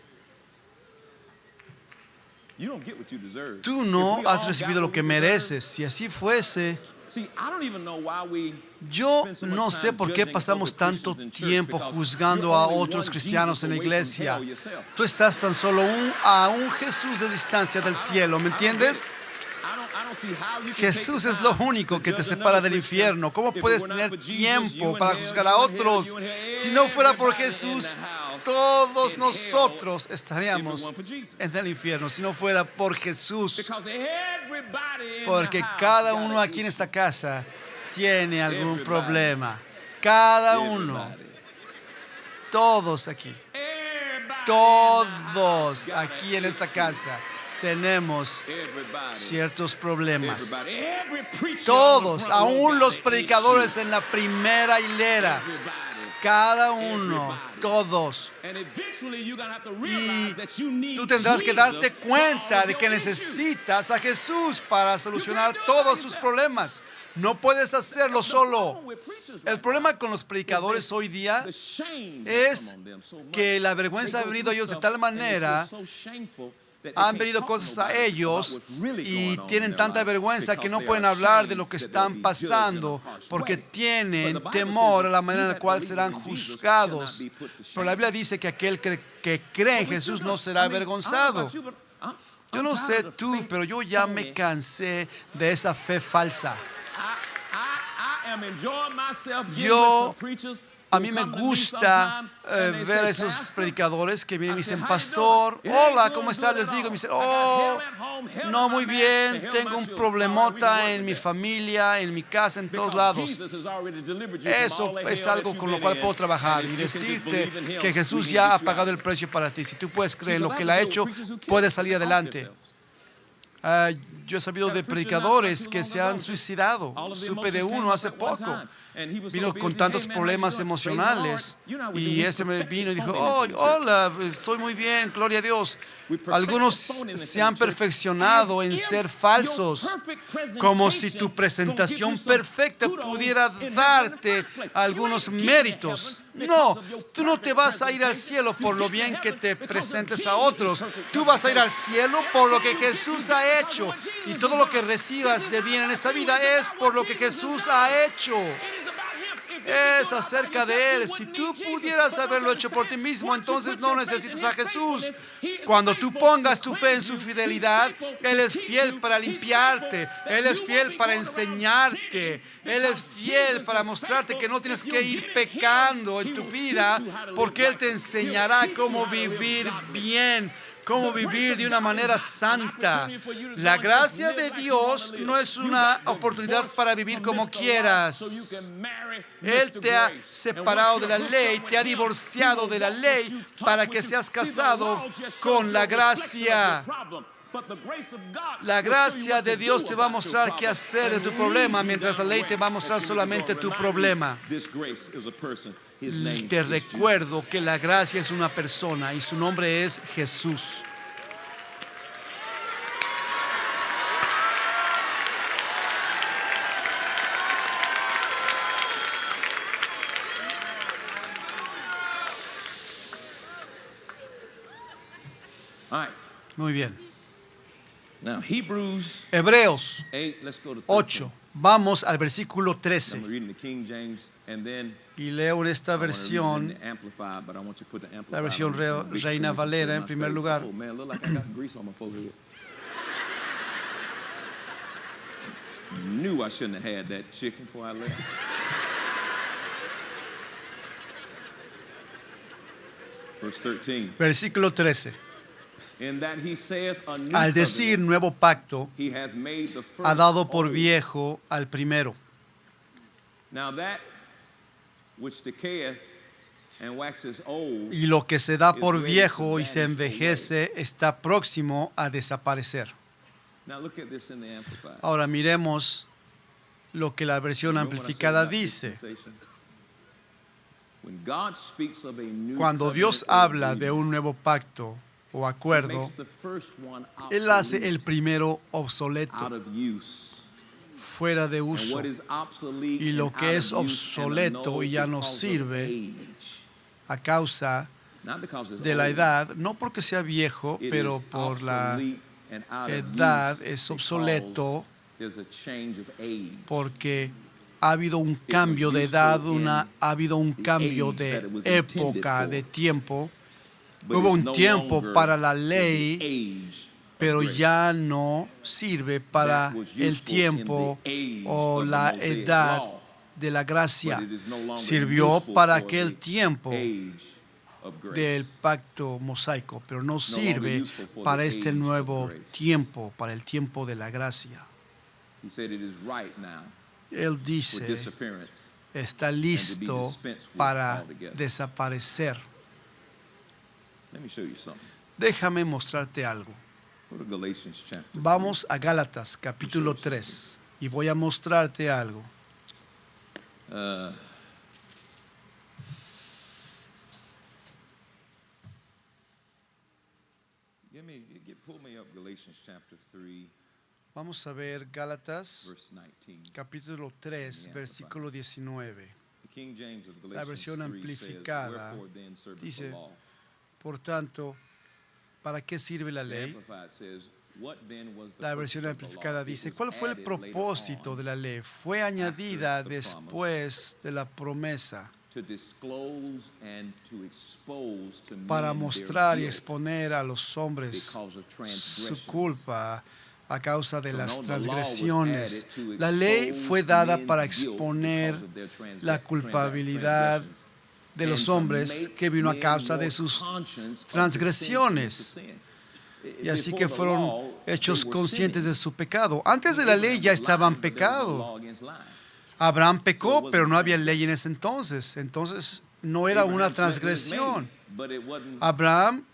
Tú no has recibido lo que mereces. Si así fuese, yo no sé por qué pasamos tanto tiempo juzgando a otros cristianos en la iglesia. Tú estás tan solo a un Jesús de distancia del cielo, ¿me entiendes? Jesús es lo único que te separa del infierno. ¿Cómo puedes tener tiempo para juzgar a otros? Si no fuera por Jesús, todos nosotros estaríamos en el infierno. Si no fuera por Jesús. Porque cada uno aquí en esta casa tiene algún problema. Cada uno. Todos aquí. Todos aquí en esta casa tenemos ciertos problemas. Todos, aún los predicadores en la primera hilera. Cada uno, todos. Y tú tendrás que darte cuenta de que necesitas a Jesús para solucionar todos tus problemas. No puedes hacerlo solo. El problema con los predicadores hoy día es que la vergüenza ha venido a ellos de tal manera, han venido cosas a ellos y tienen tanta vergüenza que no pueden hablar de lo que están pasando porque tienen temor a la manera en la cual serán juzgados. Pero la Biblia dice que aquel que cree en Jesús no será avergonzado. Yo no sé tú, pero yo ya me cansé de esa fe falsa. A mí me gusta ver a esos predicadores que vienen y dicen, pastor, hola, ¿cómo estás? Les digo, me dicen, oh, no, muy bien, tengo un problemota en mi familia, en mi casa, en todos lados. Eso es algo con lo cual puedo trabajar y decirte que Jesús ya ha pagado el precio para ti. Si tú puedes creer en lo que Él ha hecho, puedes salir adelante. Yo he sabido de predicadores que se han suicidado. Supe de uno hace poco. Vino con tantos problemas emocionales. Y me vino y dijo, oh, hola, estoy muy bien, gloria a Dios. Algunos se han perfeccionado en ser falsos, como si tu presentación perfecta pudiera darte algunos méritos. No, tú no te vas a ir al cielo por lo bien que te presentes a otros. Tú vas a ir al cielo por lo que Jesús ha hecho. Y todo lo que recibas de bien en esta vida es por lo que Jesús ha hecho. Es acerca de Él. Si tú pudieras haberlo hecho por ti mismo, entonces no necesitas a Jesús. Cuando tú pongas tu fe en su fidelidad, Él es fiel para limpiarte. Él es fiel para enseñarte. Él es fiel para mostrarte que no tienes que ir pecando en tu vida, porque Él te enseñará cómo vivir bien, cómo vivir de una manera santa. La gracia de Dios no es una oportunidad para vivir como quieras. Él te ha separado de la ley, te ha divorciado de la ley para que seas casado con la gracia. La gracia de Dios te va a mostrar qué hacer de tu problema, mientras la ley te va a mostrar solamente tu problema. Te recuerdo que la gracia es una persona y su nombre es Jesús. Muy bien. Hebreos 8. Vamos al versículo 13. Y leo en esta versión, la versión Reina Valera en primer lugar. Knew I shouldn't have had that chicken before I left. Verse 13. Versículo 13. Al decir nuevo pacto, ha dado por viejo al primero. Y lo que se da por viejo y se envejece está próximo a desaparecer. Ahora miremos lo que la versión amplificada dice. Cuando Dios habla de un nuevo pacto o acuerdo, Él hace el primero obsoleto, fuera de uso. Y lo que es obsoleto y ya no sirve a causa de la edad, no porque sea viejo, pero por la edad es obsoleto porque ha habido un cambio de edad, ha habido un cambio de época, de tiempo. Hubo un tiempo para la ley, pero ya no sirve para el tiempo o la edad de la gracia. Sirvió para aquel tiempo del pacto mosaico, pero no sirve para este nuevo tiempo, para el tiempo de la gracia. Él for dice, disappearance está and to be listo dispensed with para altogether. desaparecer. Let me show you something. Déjame mostrarte algo. Go to Galatians chapter 3. Vamos a Gálatas, capítulo 3, y voy a mostrarte algo. Pull me up Galatians chapter 3, Vamos a ver Gálatas, verse 19. capítulo 3, versículo 19. The King James of La Galatians versión 3 amplificada says, "Wherefore then serveth the dice, law?" por tanto, ¿para qué sirve la The ley? Amplified says, "What then was the La purpose versión of the amplificada law? It dice, was ¿cuál fue el added later propósito on de la ley? Fue añadida the promise después de la promesa to disclose and to expose to para men mostrar y their guilt exponer a los hombres because of su transgressions." culpa a causa de So las no, the law was transgresiones. added to La ley expose fue dada men's para guilt exponer because of their la culpabilidad transgressions, de los and to hombres make que vino a men causa more de sus conscious of the transgresiones. sin. Y así Before que the fueron law, hechos they were conscientes sinning. de su pecado. Antes de la ley ya estaban Lying, but there was no pecados. law against lying. Abraham So it pecó, wasn't pero no había transgression. ley en ese entonces. Entonces no era una Abraham slept with his transgresión. maid, but it wasn't Abraham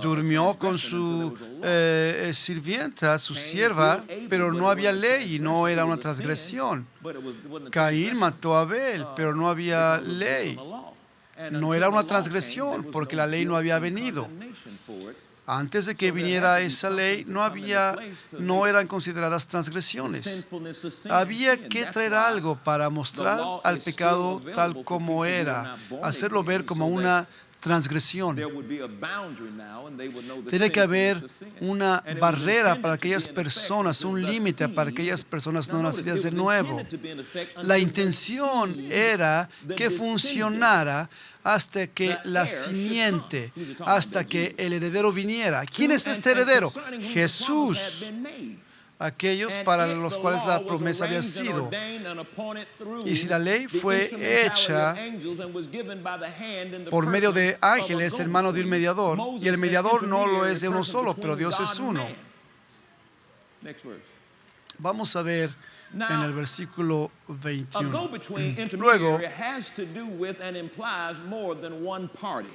durmió con transgression su until there was a law. sirvienta, su Cain sierva, killed Abel, pero but no it había wasn't a ley y no transgression, era it una was a sin, transgresión. but it wasn't a Caín transgression, mató a Abel, pero no había because it was ley. based on the law. And No until era the una law transgresión, came, there was porque no la ley no guilt había and venido. condemnation for it. Antes de que So there viniera had to be esa ley, something to no come into había, place to no make eran consideradas the transgresiones. sinfulness of sin Había sin. que That's traer why algo para the mostrar law al is still pecado available tal for como people who are era, not born hacerlo ver again, como so una that transgresión. there would be a boundary now and they would know the Tiene que haber sinfulness of sin. una And it was barrera intended para to be aquellas in effect personas, until un the límite para seed. aquellas personas Now no notice, nacidas it de was nuevo. intended to be in effect La until the intención seed, era the que descendant, funcionara hasta que the la heir should simiente, come. Who's he talking about hasta there? que Jesus. el heredero viniera. ¿Quién es And este heredero? concerning whom the promise Jesús. had been made. Aquellos And para it, los the cuales la law, was promesa había arranged and sido. ordained and appointed through Y si la ley the fue instrumentality hecha of angels and was given by the hand and the por medio de person of a ángeles en mano de un go-between. mediador, Moses y el an mediador no lo intermediary es de uno person solo, between pero Dios God es and uno. man. Next verse. Vamos a ver en el versículo A 21. go-between Luego, intermediary has to do with and implies more than one party.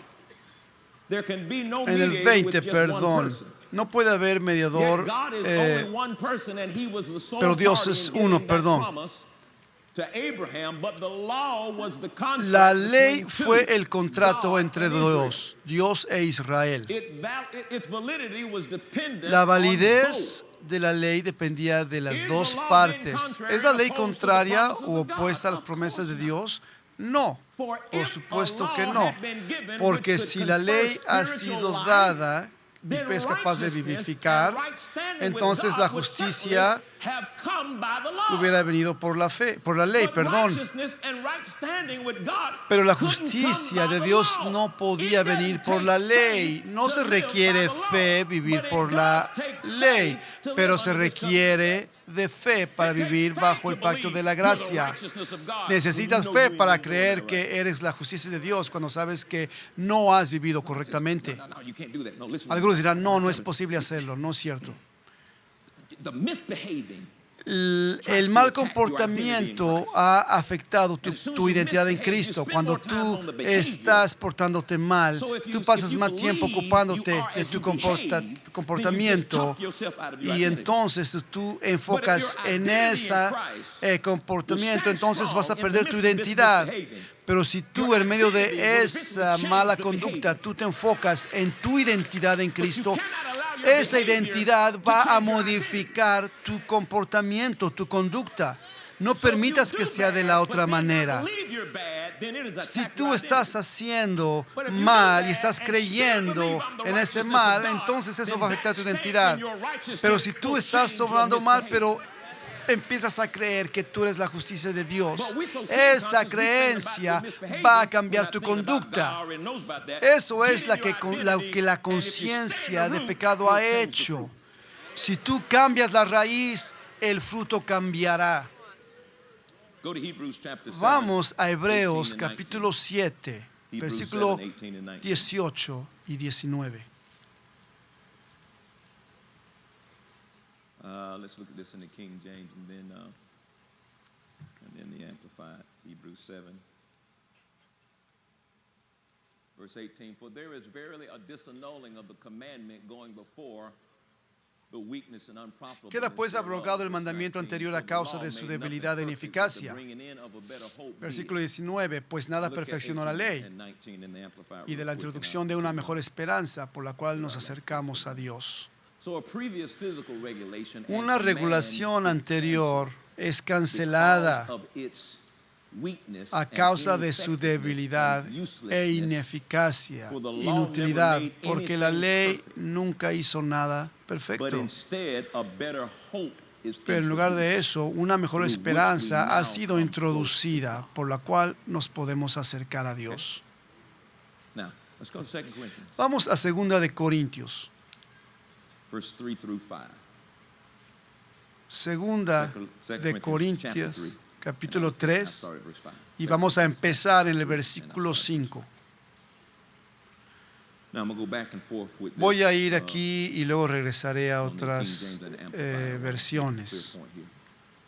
There can be no en el mediator with 20, just one perdón, person. no puede haber mediador, Yet God is only one person and he was the sole pero Dios party es in giving uno, that perdón. promise to Abraham, but the law was the contract La ley between fue two, el contrato God entre and Israel. Dios e Israel. Its validity was dependent La on validez both. de la ley dependía de las Is dos the law partes. then contrary ¿Es la ley opposed to the contraria promises o of God? opuesta a las Of promesas de course not. Dios? No, For por if supuesto a que law no. had been given Porque which si could la confer ley ha spiritual sido life, dada y then es capaz de righteousness vivificar, and right standing with entonces God la would justicia certainly have come by the law. hubiera venido por la fe, por la ley, But perdón. righteousness and right standing with God Pero la couldn't come justicia by de the Dios law. no podía It venir doesn't por la take ley. faith No to se live by requiere the law, fe vivir but it por la does take ley, faith to pero live se under this requiere de fe para It takes vivir faith bajo to el pacto believe de la you're the gracia. righteousness of God Necesitas when you know fe you ain't para been doing creer that right. que eres la justicia de Dios cuando sabes que no has vivido correctamente. No, you can't do that. No, listen. Algunos dirán, no es posible hacerlo. No es cierto. The misbehaving. El mal comportamiento ha afectado tu identidad en Cristo. Cuando tú estás portándote mal, tú pasas más tiempo ocupándote de tu comportamiento y entonces tú enfocas en ese comportamiento, entonces vas a perder tu identidad. Pero si tú en medio de esa mala conducta, tú te enfocas en tu identidad en Cristo, esa identidad va a modificar tu comportamiento, tu conducta. No permitas que sea de la otra manera. Si tú estás haciendo mal y estás creyendo en ese mal, entonces eso va a afectar tu identidad. Pero si tú estás obrando mal, pero empiezas a creer que tú eres la justicia de Dios, esa creencia va a cambiar tu conducta. Eso es lo que la conciencia de pecado ha hecho. Si tú cambias la raíz, el fruto cambiará. Vamos a Hebreos capítulo 7, versículo 18 y 19. Let's look at this in the King James and in the Amplified, Hebrews 7. Verse 18, for there is verily a disannulling of the commandment going before the weakness and unprofitableness. Queda pues abrogado el mandamiento anterior a causa de su debilidad e ineficacia. Versículo 19, pues nada perfeccionó la ley, y de la introducción de una mejor esperanza por la cual nos acercamos a Dios. Una regulación anterior es cancelada a causa de su debilidad e ineficacia, inutilidad, porque la ley nunca hizo nada perfecto. Pero en lugar de eso, una mejor esperanza ha sido introducida por la cual nos podemos acercar a Dios. Vamos a 2 de Corintios. Segunda de Corintios, capítulo 3, y vamos a empezar en el versículo 5. Voy a ir aquí y luego regresaré a otras versiones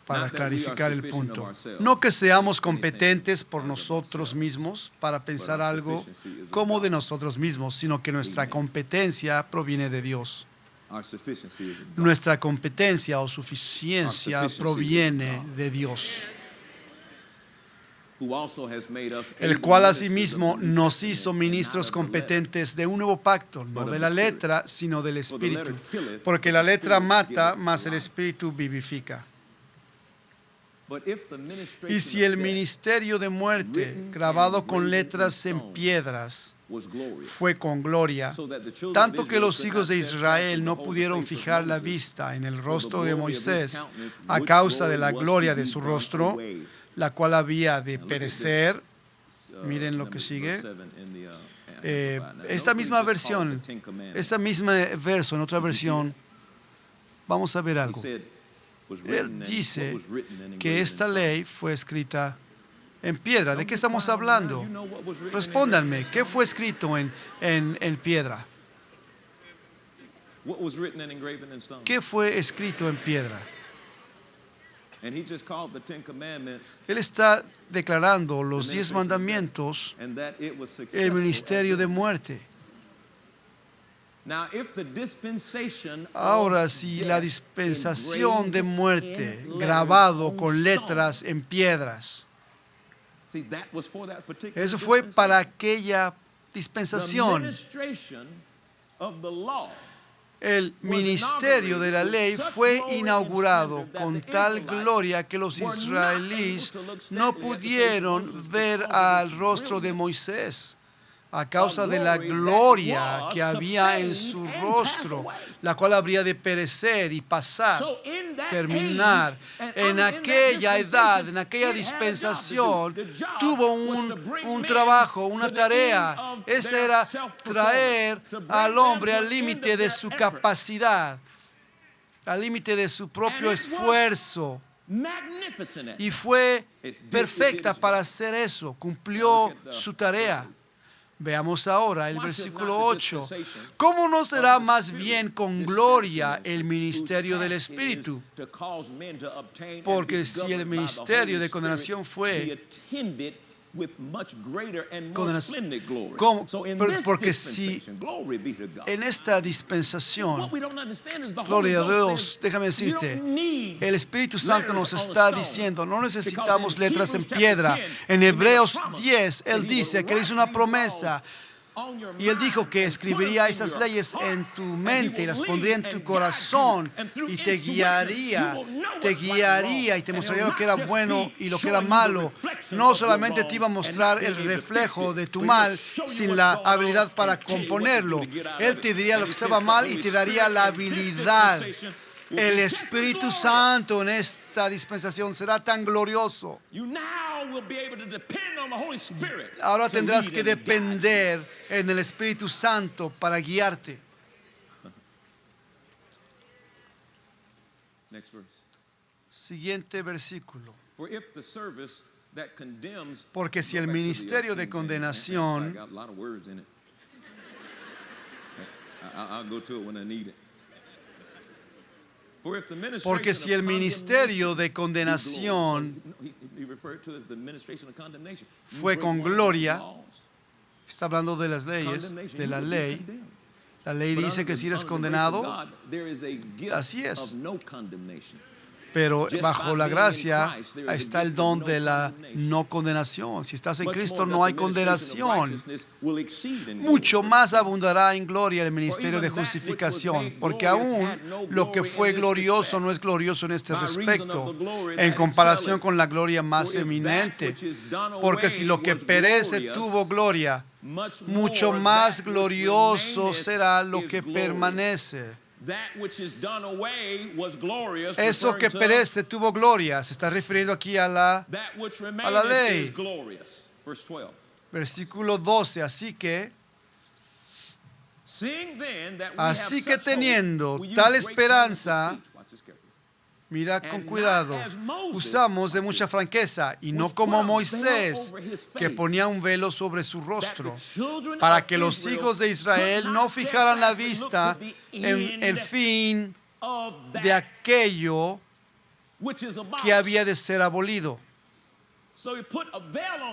para clarificar el punto. No que seamos competentes por nosotros mismos para pensar algo como de nosotros mismos, sino que nuestra competencia proviene de Dios. Nuestra competencia o suficiencia proviene de Dios, el cual asimismo nos hizo ministros competentes de un nuevo pacto, no de la letra, sino del Espíritu, porque la letra mata, mas el Espíritu vivifica. Y si el ministerio de muerte, grabado con letras en piedras, fue con gloria, tanto que los hijos de Israel no pudieron fijar la vista en el rostro de Moisés a causa de la gloria de su rostro, la cual había de perecer. Miren lo que sigue. Esta misma versión, este mismo verso en otra versión, vamos a ver algo. Él dice que esta ley fue escrita en piedra. ¿De qué estamos hablando? Respóndanme, ¿qué fue escrito en piedra? ¿Qué fue escrito en piedra? Él está declarando los 10 mandamientos, el ministerio de muerte. Ahora, si la dispensación de muerte, grabado con letras en piedras, eso fue para aquella dispensación. El ministerio de la ley fue inaugurado con tal gloria que los israelíes no pudieron ver al rostro de Moisés a causa de la gloria que había en su rostro, la cual habría de perecer y pasar, terminar. En aquella edad, en aquella dispensación, tuvo un trabajo, una tarea. Esa era traer al hombre al límite de su capacidad, al límite de su propio esfuerzo. Y fue perfecta para hacer eso, cumplió su tarea. Veamos ahora el versículo 8. ¿Cómo no será más bien con gloria el ministerio del Espíritu? Porque si el ministerio de condenación fue porque si en esta dispensación, gloria a Dios, déjame decirte, el Espíritu Santo nos está diciendo, no necesitamos letras en piedra. En Hebreos 10, Él dice que Él hizo una promesa. Y Él dijo que escribiría esas leyes en tu mente y las pondría en tu corazón y te guiaría y te mostraría lo que era bueno y lo que era malo. No solamente te iba a mostrar el reflejo de tu mal sin la habilidad para componerlo. Él te diría lo que estaba mal y te daría la habilidad. El Espíritu Santo en esta dispensación será tan glorioso. Ahora tendrás que depender en el Espíritu Santo para guiarte. Siguiente versículo. Porque si el ministerio de condenación, Porque si el ministerio de condenación fue con gloria, está hablando de las leyes, de la ley. La ley dice que si eres condenado, así es. Pero bajo la gracia está el don de la no condenación. Si estás en Cristo no hay condenación. Mucho más abundará en gloria el ministerio de justificación, porque aún lo que fue glorioso no es glorioso en este respecto, en comparación con la gloria más eminente. Porque si lo que perece tuvo gloria, mucho más glorioso será lo que permanece. Eso que perece tuvo gloria. Se está refiriendo aquí a la ley. Versículo 12. Así que teniendo tal esperanza, mira con cuidado, usamos de mucha franqueza y no como Moisés, que ponía un velo sobre su rostro, para que los hijos de Israel no fijaran la vista en el fin de aquello que había de ser abolido.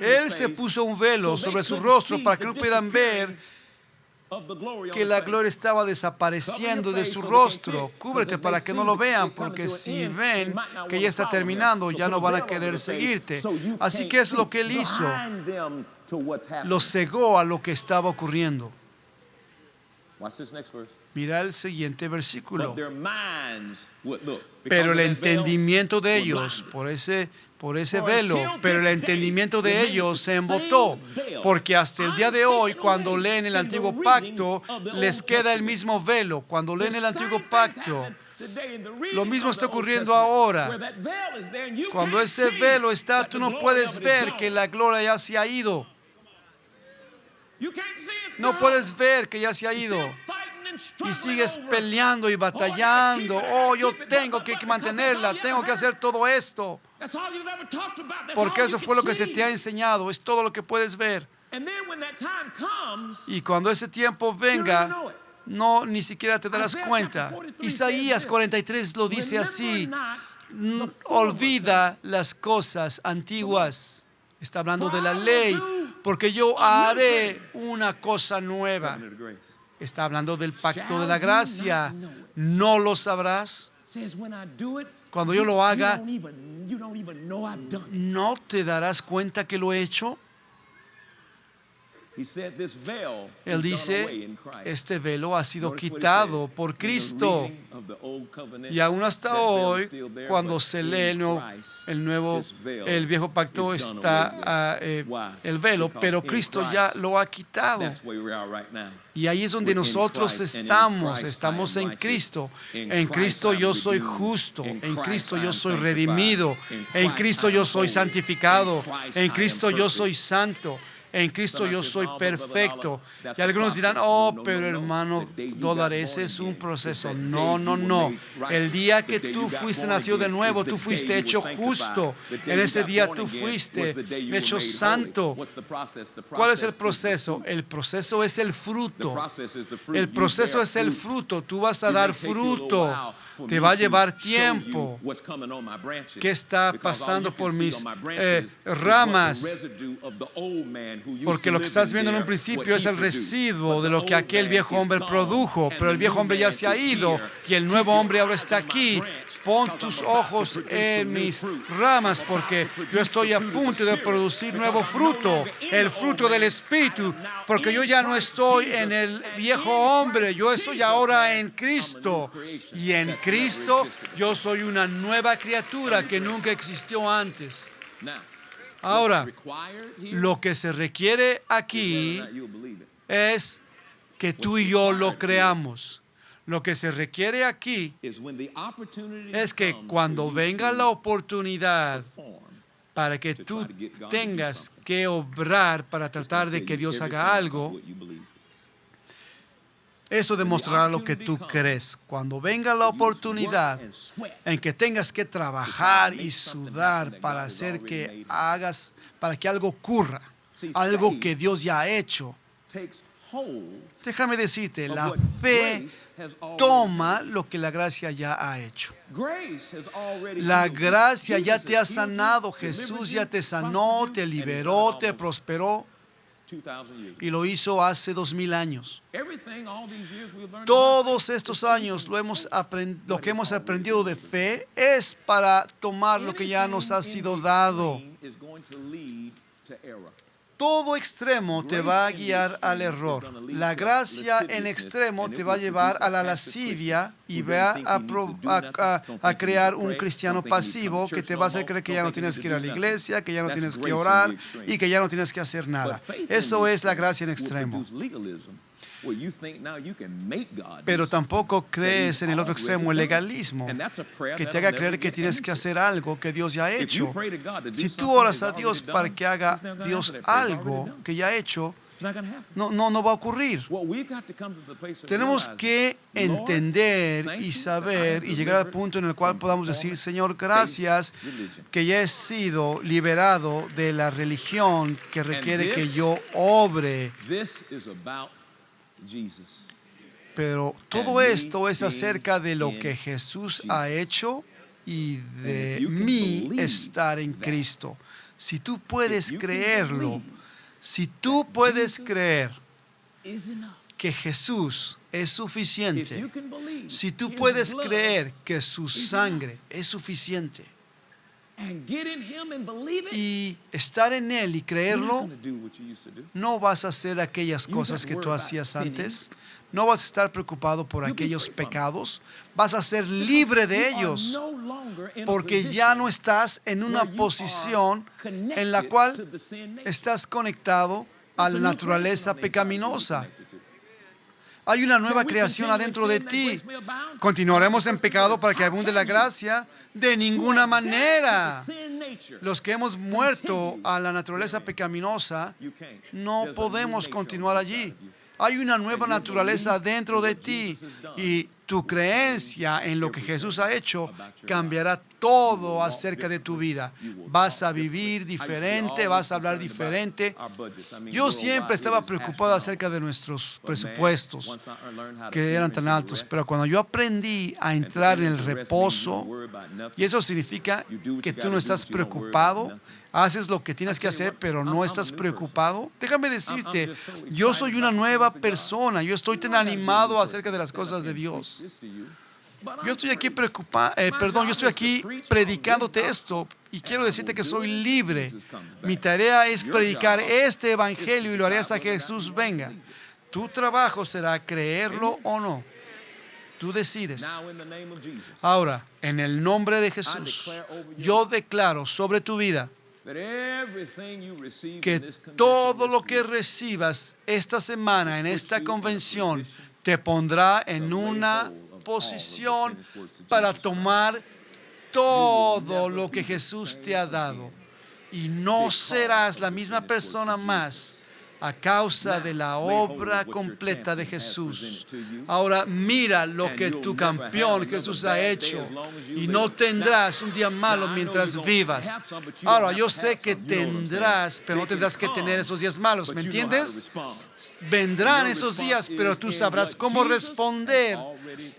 Él se puso un velo sobre su rostro para que no pudieran ver que la gloria estaba desapareciendo de su rostro. Cúbrete para que no lo vean, porque si ven que ya está terminando, ya no van a querer seguirte. Así que es lo que él hizo. Lo cegó a lo que estaba ocurriendo. Mira el siguiente versículo. Pero el entendimiento de ellos, por ese velo, pero el entendimiento de ellos se embotó, porque hasta el día de hoy, cuando leen el antiguo pacto, les queda el mismo velo. Cuando leen el antiguo pacto, lo mismo está ocurriendo ahora. Cuando ese velo está, tú no puedes ver que la gloria ya se ha ido. No puedes ver que ya se ha ido. Y sigues peleando y batallando. Oh, yo tengo que mantenerla, tengo que hacer todo esto. Porque eso fue lo que se te ha enseñado, es todo lo que puedes ver. Y cuando ese tiempo venga, no, ni siquiera te darás cuenta. Isaías 43 lo dice así: olvida las cosas antiguas. Está hablando de la ley, porque yo haré una cosa nueva. Está hablando del pacto de la gracia. ¿No lo sabrás? Cuando yo lo haga, ¿no te darás cuenta que lo he hecho? Él dice, este velo ha sido quitado por Cristo. Y aún hasta hoy, cuando se lee el viejo pacto, está el velo, pero Cristo ya lo ha quitado. Y ahí es donde nosotros estamos en Cristo. En Cristo yo soy justo, en Cristo yo soy redimido, en Cristo yo soy santificado, en Cristo yo soy santo. En Cristo yo soy perfecto. Y algunos dirán, oh, pero hermano Dólar, ese es un proceso. No, no, no. El día que tú fuiste nacido de nuevo, tú fuiste hecho justo. En ese día tú fuiste hecho santo. ¿Cuál es el proceso? El proceso es el fruto. El proceso es el fruto. Tú vas a dar fruto. Te va a llevar tiempo. ¿Qué está pasando por mis ramas? Porque lo que estás viendo en un principio es el residuo de lo que aquel viejo hombre produjo, pero el viejo hombre ya se ha ido y el nuevo hombre ahora está aquí. Pon tus ojos en mis ramas, porque yo estoy a punto de producir nuevo fruto, el fruto del Espíritu, porque yo ya no estoy en el viejo hombre, yo estoy ahora en Cristo, y en Cristo yo soy una nueva criatura que nunca existió antes. Ahora, lo que se requiere aquí es que tú y yo lo creamos. Lo que se requiere aquí es que cuando venga la oportunidad para que tú tengas que obrar para tratar de que Dios haga algo, eso demostrará lo que tú crees. Cuando venga la oportunidad en que tengas que trabajar y sudar para hacer que hagas, para que algo ocurra, algo que Dios ya ha hecho, Déjame decirte, la fe toma lo que la gracia ya ha hecho. La gracia ya te ha sanado. Jesús ya te sanó, te liberó, te prosperó. Y lo hizo hace 2000 años. Todos estos años lo que hemos aprendido de fe es para tomar lo que ya nos ha sido dado. Todo extremo te va a guiar al error. La gracia en extremo te va a llevar a la lascivia y va a crear un cristiano pasivo que te va a hacer creer que ya no tienes que ir a la iglesia, que ya no tienes que orar y que ya no tienes que hacer nada. Eso es la gracia en extremo. Pero tampoco crees en el otro extremo, el legalismo, que te haga creer que tienes que hacer algo que Dios ya ha hecho. Si tú oras a Dios para que haga Dios algo que ya ha hecho, no va a ocurrir. Tenemos que entender y saber y llegar al punto en el cual podamos decir: Señor, gracias que ya he sido liberado de la religión que requiere que yo obre. Pero todo esto es acerca de lo que Jesús ha hecho y de mí estar en Cristo. Si tú puedes creerlo, si tú puedes creer que Jesús es suficiente, si tú puedes creer que su sangre es suficiente y estar en Él y creerlo, no vas a hacer aquellas cosas que tú hacías antes. No vas a estar preocupado por aquellos pecados. Vas a ser libre de ellos, porque ya no estás en una posición en la cual estás conectado a la naturaleza pecaminosa. Hay una nueva creación adentro de ti. ¿Continuaremos en pecado para que abunde la gracia? De ninguna manera. Los que hemos muerto a la naturaleza pecaminosa, no podemos continuar allí. Hay una nueva naturaleza dentro de ti y tu creencia en lo que Jesús ha hecho cambiará todo acerca de tu vida. Vas a vivir diferente, vas a hablar diferente. Yo siempre estaba preocupado acerca de nuestros presupuestos, que eran tan altos, pero cuando yo aprendí a entrar en el reposo, y eso significa que tú no estás preocupado, haces lo que tienes que hacer, pero no estás preocupado. Déjame decirte, yo soy una nueva persona. Yo estoy tan animado acerca de las cosas de Dios. Yo estoy aquí yo estoy aquí predicándote esto y quiero decirte que soy libre. Mi tarea es predicar este evangelio y lo haré hasta que Jesús venga. Tu trabajo será creerlo o no. Tú decides. Ahora, en el nombre de Jesús, yo declaro sobre tu vida que todo lo que recibas esta semana en esta convención te pondrá en una posición para tomar todo lo que Jesús te ha dado. Y no serás la misma persona más a causa de la obra completa de Jesús. Ahora mira lo que tu campeón Jesús ha hecho y no tendrás un día malo mientras vivas. Ahora yo sé que tendrás, pero no tendrás que tener esos días malos, ¿me entiendes? Vendrán esos días, pero tú sabrás cómo responder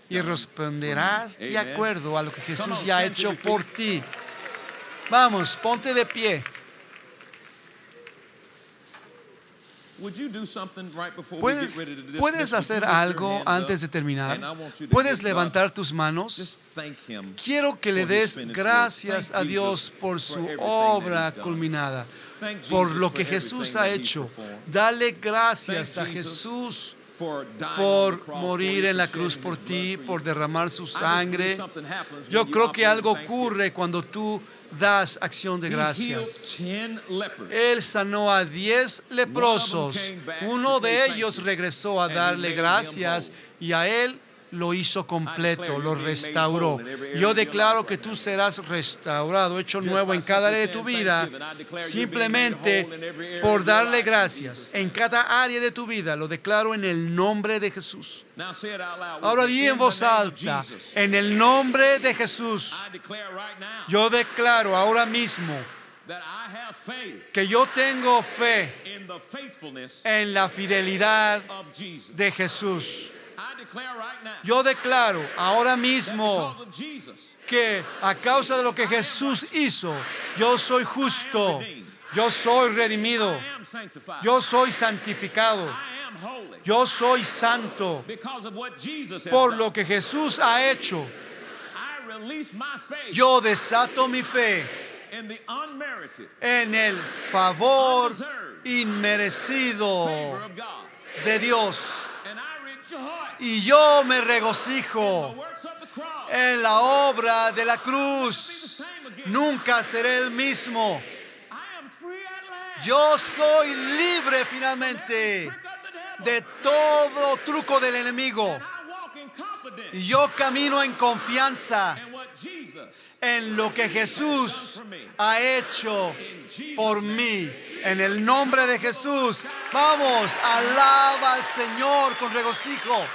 y responderás de acuerdo a lo que Jesús ya ha hecho por ti. Vamos, ponte de pie. ¿Puedes hacer algo antes de terminar? ¿Puedes levantar tus manos? Quiero que le des gracias a Dios por su obra culminada, por lo que Jesús ha hecho. Dale gracias a Jesús por morir en la cruz por ti, por derramar su sangre. Yo creo que algo ocurre cuando tú das acción de gracias. Él sanó a 10 leprosos. Uno de ellos regresó a darle gracias y a él lo hizo completo, lo restauró. Yo declaro que tú serás restaurado, hecho nuevo en cada área de tu vida, simplemente por darle gracias. En cada área de tu vida, lo declaro en el nombre de Jesús. Ahora di en voz alta, en el nombre de Jesús, yo declaro ahora mismo that I have faith que yo tengo fe in the faithfulness en la fidelidad of Jesus. de Jesús. I declare right now Yo declaro ahora that mismo because of Jesus, que a causa de lo que Jesús hizo, yo soy justo, yo soy redimido, I am sanctified. yo soy santificado, I am holy. yo soy santo. Because of what Jesus has Por done, lo que Jesús ha hecho, I release my faith yo desato mi fe in the unmerited en el favor favor inmerecido of God. de Dios. And I rejoice Y yo me in the regocijo works of the cross. en la obra de la Be the cruz. same again. Nunca seré el mismo. I am free at last. Yo soy libre finalmente Trick of the devil. de todo truco del enemigo. And I walk in confidence Y yo camino en confianza in what Jesus en lo que Jesús ha hecho in Jesus' por name. mí. En el nombre de Jesús, vamos, alaba al Señor con regocijo.